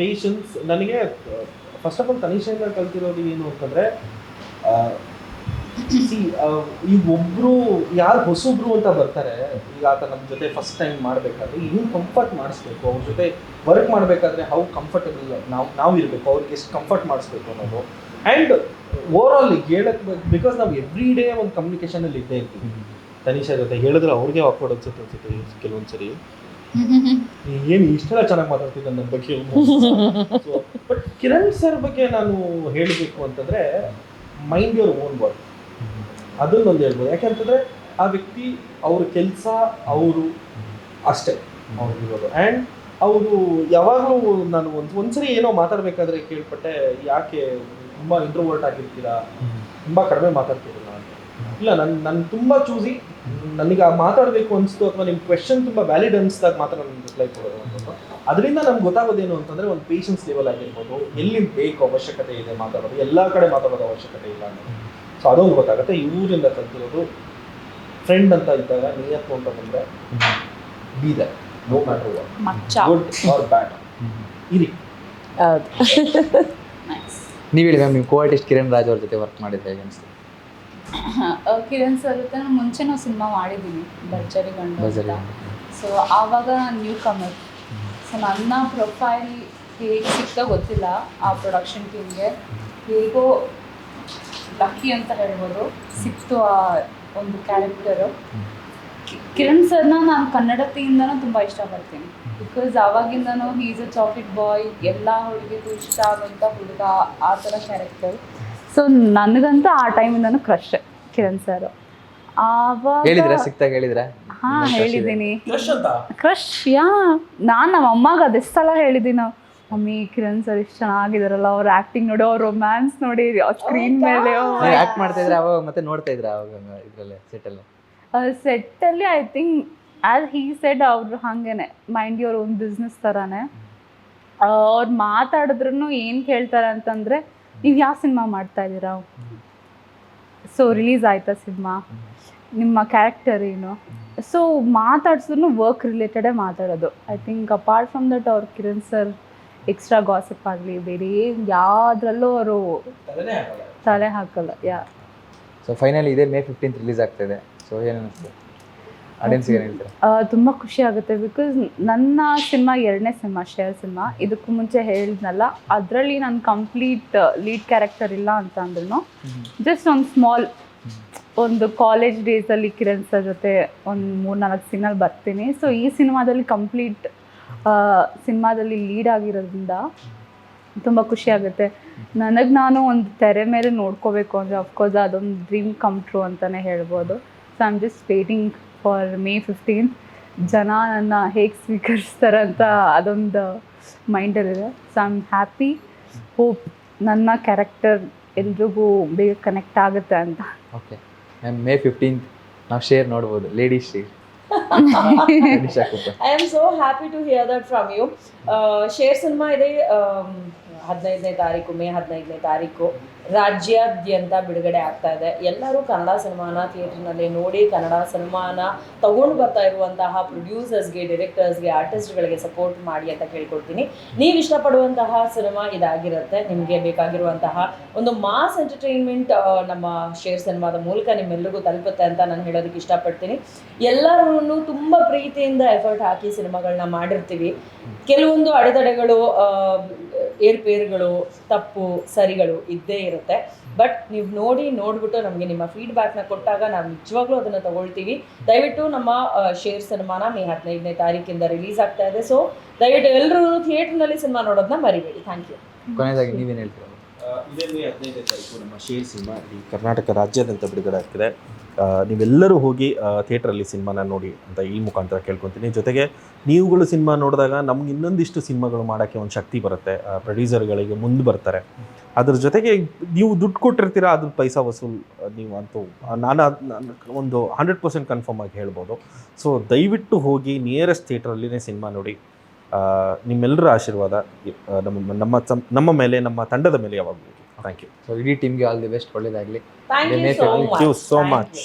[SPEAKER 6] Patience. ನನಗೆ ಫಸ್ಟ್ ಆಫ್ ಆಲ್ ತನಿಷೆಯಿಂದ ಕಲ್ತಿರೋದು ಏನು ಅಂತಂದರೆ, ಈಗ ಒಬ್ಬರು ಯಾರು ಹೊಸೊಬ್ರು ಅಂತ ಬರ್ತಾರೆ, ಈಗ ಆತ ನಮ್ಮ ಜೊತೆ ಫಸ್ಟ್ ಟೈಮ್ ಮಾಡಬೇಕಾದ್ರೆ ಏನು ಕಂಫರ್ಟ್ ಮಾಡಿಸ್ಬೇಕು, ಅವ್ರ ಜೊತೆ ವರ್ಕ್ ಮಾಡಬೇಕಾದ್ರೆ ಹೌ ಕಂಫರ್ಟಬಲ್ ನಾವು ಇರಬೇಕು, ಅವ್ರಿಗೆ ಎಷ್ಟು ಕಂಫರ್ಟ್ ಮಾಡಿಸ್ಬೇಕು ಅನ್ನೋದು. ಆ್ಯಂಡ್ ಓವರ್ ಆಲ್ ಹೇಳಕ್ಕೆ, ಬಿಕಾಸ್ ನಾವು ಎವ್ರಿ ಡೇ ಒಂದು ಕಮ್ಯುನಿಕೇಷನಲ್ಲಿ ಇದ್ದೇ ಇರ್ತೀವಿ. ತನಿಷಾ ಜೊತೆ ಹೇಳಿದ್ರೆ ಅವ್ರಿಗೆ ಆಕ್ವರ್ಡ್ ಅನ್ಸುತ್ತೆ ಕೆಲವೊಂದು ಸರಿ, ಏನು ಇಷ್ಟೆಲ್ಲ ಚೆನ್ನಾಗಿ ಮಾತಾಡ್ತಿದ್ದೆ ನನ್ನ ಬಗ್ಗೆ. ಸೊ ಬಟ್ ಕಿರಣ್ ಸರ್ ಬಗ್ಗೆ ನಾನು ಹೇಳಬೇಕು ಅಂತಂದರೆ, ಮೈಂಡ್ ಯುವರ್ ಓನ್ ವರ್ಕ್, ಅದನ್ನೊಂದು ಹೇಳ್ಬೋದು. ಯಾಕೆಂತಂದರೆ ಆ ವ್ಯಕ್ತಿ ಅವ್ರ ಕೆಲಸ ಅವರು ಅಷ್ಟೇ ಅವ್ರಿಗಿರೋದು. ಆ್ಯಂಡ್ ಅವರು ಯಾವಾಗಲೂ ನಾನು ಒಂದ್ಸರಿ ಏನೋ ಮಾತಾಡಬೇಕಾದ್ರೆ ಕೇಳ್ಪಟ್ಟೆ, ಯಾಕೆ ತುಂಬ ಇಂಟ್ರೋವರ್ಟ್ ಆಗಿರ್ತೀರಾ, ತುಂಬ ಕಡಿಮೆ ಮಾತಾಡ್ತಿರಲ್ಲ ಅಂತ. ಇಲ್ಲ, ನಾನು ತುಂಬ ಚೂಸಿ, ನನಗೆ ಮಾತಾಡಬೇಕು ಅನಿಸ್ತು ಅಥವಾ ನಿಮ್ಮ ಕ್ವೆಶನ್ ತುಂಬ ವ್ಯಾಲಿಡ್ ಅನಿಸಿದಾಗ ಮಾತ್ರ ನಾನು ರಿಪ್ಲೈ ಕೊಡೋದು ಅನ್ನೋದು. ಅದರಿಂದ ನಮ್ಗೆ ಗೊತ್ತಾಗೋದೇನು ಅಂತಂದರೆ ಒಂದು ಪೇಷನ್ಸ್ ಲೆವೆಲ್ ಆಗಿರ್ಬೋದು, ಎಲ್ಲಿ ಬೇಕು ಅವಶ್ಯಕತೆ ಇದೆ ಮಾತಾಡೋದು, ಎಲ್ಲ ಕಡೆ ಮಾತಾಡೋದು ಅವಶ್ಯಕತೆ ಇಲ್ಲ ಅನ್ನೋದು. ಸೊ ಅದೊಂದು ಗೊತ್ತಾಗುತ್ತೆ. ಇವರಿಂದ ಕಲ್ತಿರೋದು ಫ್ರೆಂಡ್ ಅಂತ ಇದ್ದಾಗ ನಿಯತ್ತು ಅಂತ ಬಂದರೆ be that, no matter what,
[SPEAKER 5] ಮಚ್ಚ.
[SPEAKER 6] ಗುಡ್ ಆರ್ ಬ್ಯಾಡ್ ಇರಿ.
[SPEAKER 2] ಹೌದು.
[SPEAKER 5] ನೈಸ್.
[SPEAKER 1] ನೀವು ಹೇಳಿ ಮ್ಯಾಮ್, ನೀವು ಕೋ ಆರ್ಟಿಸ್ಟ್ ಕಿರಣ್ ರಾಜ್ ಅವ್ರ ಜೊತೆ ವರ್ಕ್ ಮಾಡಿದ್ರೆ ಹೇಗೆ ಅನಿಸ್ತು?
[SPEAKER 5] ಕಿರಣ್ ಸರ್ ಜೊತೆ ನಾನು ಮುಂಚೆನೂ ಸಿನಿಮಾ ಮಾಡಿದ್ದೀನಿ, ಭರ್ಜರಿ ಗಂಡು
[SPEAKER 1] ಭರ್ಜರಿ
[SPEAKER 5] ಅಂತ. ಸೊ ಆವಾಗ ನಾನು ನ್ಯೂ ಕಮರ್. ಸೊ ನನ್ನ ಪ್ರೊಫೈಲ್ ಹೇಗೆ ಸಿಕ್ತೋ ಗೊತ್ತಿಲ್ಲ ಆ ಪ್ರೊಡಕ್ಷನ್ ಟೀಮ್ಗೆ. ಹೇಗೋ ಲಕ್ಕಿ ಅಂತ ಹೇಳ್ಬೋದು, ಸಿಕ್ತು ಆ ಒಂದು ಕ್ಯಾರೆಕ್ಟರು. ಕಿರಣ್ ಸರ್ನ ನಾನು ಕನ್ನಡತಿಯಿಂದನೂ ತುಂಬ ಇಷ್ಟಪಡ್ತೀನಿ. ಬಿಕಾಸ್ ಆವಾಗಿಂದನೂ ಈಸ್ ಅ ಚಾಕ್ಲೇಟ್ ಬಾಯ್, ಎಲ್ಲ ಹುಡುಗಿಗೂ ಇಷ್ಟ ಆಗೋಂಥ ಹುಡುಗ, ಆ ಥರ ಕ್ಯಾರೆಕ್ಟರ್. ಸೊ ನನಗಂತೂ ಆ ಟೈಮಿಂದನೂ ಕ್ರಶ್ ಕಿರಣ್ ಸರ್.
[SPEAKER 1] ಹೇಳಿದ್ರಾ,
[SPEAKER 5] ಆವಾಗ
[SPEAKER 1] ಸಿಕ್ತಾಗ ಹೇಳಿದ್ರಾ?
[SPEAKER 5] ಹಾಂ ಹೇಳಿದ್ದೀನಿ,
[SPEAKER 6] ಕ್ರಶ್ ಅಂತ
[SPEAKER 5] ಕ್ರಶ್. ನಾನು ನಮ್ಮ ಅಮ್ಮಗೆ ಅದೆಷ್ಟು ಸಲ ಹೇಳಿದ್ದೀನಿ, ಮಮ್ಮಿ ಕಿರಣ್ ಸರ್ ಇಷ್ಟು ಚೆನ್ನಾಗಿದಾರಲ್ಲ, ಅವ್ರ ಆ್ಯಕ್ಟಿಂಗ್ ನೋಡಿ, ಅವ್ರ ರೊಮ್ಯಾನ್ಸ್ ನೋಡಿ ಸ್ಕ್ರೀನ್ ಮೇಲೆ.
[SPEAKER 1] ನೀವು ಆ್ಯಕ್ಟ್ ಮಾಡ್ತಾ ಇದ್ರೆ ಅವಾಗ ಮತ್ತೆ ನೋಡ್ತಾ ಇದ್ರ ಅವಾಗ ಇದರಲ್ಲೇ ಸೆಟ್ಟಲ್ಲೇ?
[SPEAKER 5] ಸೆಟ್ಟಲ್ಲಿ I think as he said, ಅವ್ರು ಹಾಗೇನೆ ಮೈಂಡ್ ಅವ್ರ ಒಂದು ಬಿಸ್ನೆಸ್ ಥರನೇ. ಅವ್ರು ಮಾತಾಡಿದ್ರು ಏನು ಕೇಳ್ತಾರೆ ಅಂತಂದರೆ, ನೀವು ಯಾವ ಸಿನಿಮಾ ಮಾಡ್ತಾ ಇದ್ದೀರಾ, ಸೊ ರಿಲೀಸ್ ಆಯ್ತಾ ಸಿನಿಮಾ, ನಿಮ್ಮ ಕ್ಯಾರೆಕ್ಟರ್ ಏನು. ಸೊ ಮಾತಾಡ್ಸಿದ್ರು ವರ್ಕ್ ರಿಲೇಟೆಡೇ ಮಾತಾಡೋದು. I think apart from that ಅವ್ರು ಕಿರಣ್ ಸರ್ ಎಕ್ಸ್ಟ್ರಾ ಗಾಸಿಪ್ ಆಗಲಿ ಬೇರೆ ಯಾವುದ್ರಲ್ಲೂ ಅವರು ತಲೆ ಹಾಕಲ್ಲ.
[SPEAKER 1] ಸೊ ಫೈನಲಿ ಇದೇ May 15th ರಿಲೀಸ್ ಆಗ್ತಾಯಿದೆ. ಸೊ ಏನು ಅನಿಸ್ತು ಆಡಿಯನ್ಸ್ಗೆ, ಏನು ಹೇಳ್ತಾರೆ?
[SPEAKER 5] ತುಂಬ ಖುಷಿ ಆಗುತ್ತೆ. ಬಿಕಾಸ್ ನನ್ನ ಸಿನಿಮಾ 2ನೇ ಸಿನಿಮಾ, ಶೇರ್ ಸಿನಿಮಾ. ಇದಕ್ಕೂ ಮುಂಚೆ ಹೇಳಿದ್ನಲ್ಲ, ಅದರಲ್ಲಿ ನಾನು ಕಂಪ್ಲೀಟ್ ಲೀಡ್ ಕ್ಯಾರೆಕ್ಟರ್ ಇಲ್ಲ ಅಂತ ಅಂದ್ರೂ ಜಸ್ಟ್ ಒಂದು ಸ್ಮಾಲ್ ಒಂದು ಕಾಲೇಜ್ ಡೇಸಲ್ಲಿ ಕಿರಣ್ ಸರ್ ಜೊತೆ ಒಂದು 3-4 ಸೀನಲ್ಲಿ ಬರ್ತೀನಿ. ಸೊ ಈ ಸಿನಿಮಾದಲ್ಲಿ ಕಂಪ್ಲೀಟ್ ಸಿನಿಮಾದಲ್ಲಿ ಲೀಡ್ ಆಗಿರೋದ್ರಿಂದ ತುಂಬ ಖುಷಿ ಆಗುತ್ತೆ. ನನಗೆ ನಾನು ಒಂದು ತೆರೆ ಮೇಲೆ ನೋಡ್ಕೋಬೇಕು ಅಂದರೆ ಅಫ್ಕೋರ್ಸ್ ಅದೊಂದು ಡ್ರೀಮ್ ಕಮ್ ಟ್ರೂ ಅಂತಲೇ ಹೇಳ್ಬೋದು. So I am just waiting for May 15th. ಜನ ನನ್ನ ಹೇಗೆ ಸ್ವೀಕರಿಸ್ತಾರೆ ಅಂತ ಅದೊಂದು ಮೈಂಡಲ್ಲಿದೆ. So I am happy, hope ನನ್ನ ಕ್ಯಾರೆಕ್ಟರ್ ಎಲ್ರಿಗೂ ಬೇಗ ಕನೆಕ್ಟ್ ಆಗುತ್ತೆ ಅಂತ.
[SPEAKER 1] ಓಕೆ ಮ್ಯಾಮ್, May 15th ನಾವು ಶೇರ್ ನೋಡ್ಬೋದು, ladies Sher.
[SPEAKER 2] I am so happy to hear that from you. Sher cinema ಇದೆ 15ನೇ ತಾರೀಕು, May 15ನೇ ತಾರೀಕು ರಾಜ್ಯಾದ್ಯಂತ ಬಿಡುಗಡೆ ಆಗ್ತಾ ಇದೆ. ಎಲ್ಲರೂ ಕನ್ನಡ ಸಿನಿಮಾನ ಥಿಯೇಟ್ರ್ನಲ್ಲಿ ನೋಡಿ ಕನ್ನಡ ಸಿನಿಮಾನ ತಗೊಂಡು ಬರ್ತಾ ಇರುವಂತಹ ಪ್ರೊಡ್ಯೂಸರ್ಸ್ಗೆ, ಡೈರೆಕ್ಟರ್ಸ್ಗೆ, ಆರ್ಟಿಸ್ಟ್ಗಳಿಗೆ ಸಪೋರ್ಟ್ ಮಾಡಿ ಅಂತ ಕೇಳ್ಕೊಳ್ತೀನಿ. ನೀವು ಇಷ್ಟಪಡುವಂತಹ ಸಿನಿಮಾ ಇದಾಗಿರುತ್ತೆ. ನಿಮಗೆ ಬೇಕಾಗಿರುವಂತಹ ಒಂದು ಮಾಸ್ ಎಂಟರ್ಟೈನ್ಮೆಂಟ್ ನಮ್ಮ ಶೇರ್ ಸಿನಿಮಾದ ಮೂಲಕ ನಿಮ್ಮೆಲ್ಲರಿಗೂ ತಲುಪುತ್ತೆ ಅಂತ ನಾನು ಹೇಳೋದಕ್ಕೆ ಇಷ್ಟಪಡ್ತೀನಿ. ಎಲ್ಲರೂ ತುಂಬ ಪ್ರೀತಿಯಿಂದ ಎಫರ್ಟ್ ಹಾಕಿ ಸಿನಿಮಾಗಳನ್ನ ಮಾಡಿರ್ತೀವಿ. ಕೆಲವೊಂದು ಅಡೆತಡೆಗಳು, ಏರ್ಪೇರುಗಳು, ತಪ್ಪು ಸರಿಗಳು ಇದ್ದೇ ಇರುತ್ತೆ. ಬಟ್ ನೀವು ನೋಡಿಬಿಟ್ಟು ನಮಗೆ ನಿಮ್ಮ ಫೀಡ್ಬ್ಯಾಕ್ನ ಕೊಟ್ಟಾಗ ನಾವು ನಿಜವಾಗ್ಲೂ ಅದನ್ನು ತಗೊಳ್ತೀವಿ. ದಯವಿಟ್ಟು ನಮ್ಮ ಶೇರ್ ಸಿನಿಮಾನ May 15ನೇ ತಾರೀಕಿಂದ ರಿಲೀಸ್ ಆಗ್ತಾ ಇದೆ. ಸೊ ದಯವಿಟ್ಟು ಎಲ್ಲರೂ ಥಿಯೇಟ್ರ್ನಲ್ಲಿ ಸಿನಿಮಾ ನೋಡೋದನ್ನ ಮರಿಬೇಡಿ. Thank you.
[SPEAKER 1] ಕೊನೆಯದಾಗಿ ನೀವೇನು ಹೇಳ್ತೀರಾ?
[SPEAKER 6] ಇದೇ May 15ನೇ ತಾರೀಕು ನಮ್ಮ ಶೇರ್ ಸಿನಿಮಾ ಈ ಕರ್ನಾಟಕ ರಾಜ್ಯಾದ್ಯಂತ ಬಿಡುಗಡೆ ಆಗ್ತಿದೆ. ನೀವೆಲ್ಲರೂ ಹೋಗಿ ಥಿಯೇಟ್ರಲ್ಲಿ ಸಿನಿಮಾನ ನೋಡಿ ಅಂತ ಈ ಮುಖಾಂತರ ಕೇಳ್ಕೊತೀನಿ. ಜೊತೆಗೆ ನೀವುಗಳು ಸಿನಿಮಾ ನೋಡಿದಾಗ ನಮ್ಗೆ ಇನ್ನೊಂದಿಷ್ಟು ಸಿನಿಮಾಗಳು ಮಾಡೋಕ್ಕೆ ಒಂದು ಶಕ್ತಿ ಬರುತ್ತೆ. ಪ್ರೊಡ್ಯೂಸರ್ಗಳಿಗೆ ಮುಂದೆ ಬರ್ತಾರೆ. ಅದ್ರ ಜೊತೆಗೆ ನೀವು ದುಡ್ಡು ಕೊಟ್ಟಿರ್ತೀರ, ಅದ್ರ ಪೈಸಾ ವಸೂಲ್ ನೀವು ಅಂತೂ ನಾನು ಒಂದು 100% ಕನ್ಫರ್ಮ್ ಆಗಿ ಹೇಳ್ಬೋದು. ಸೊ ದಯವಿಟ್ಟು ಹೋಗಿ ನಿಯರೆಸ್ಟ್ ಥಿಯೇಟ್ರಲ್ಲಿನೇ ಸಿನಿಮಾ ನೋಡಿ. ನಿಮ್ಮೆಲ್ಲರ ಆಶೀರ್ವಾದ ನಮ್ಮ ಮೇಲೆ, ನಮ್ಮ ತಂಡದ ಮೇಲೆ ಯಾವಾಗಲೂ. Thank you.
[SPEAKER 1] ಸೊ ಇಡೀ ಟೀಮ್ಗೆ ಆಲ್ ದಿ ಬೆಸ್ಟ್, ಒಳ್ಳೇದಾಗಲಿ.
[SPEAKER 2] Thank you so much.
[SPEAKER 6] Thank you so much.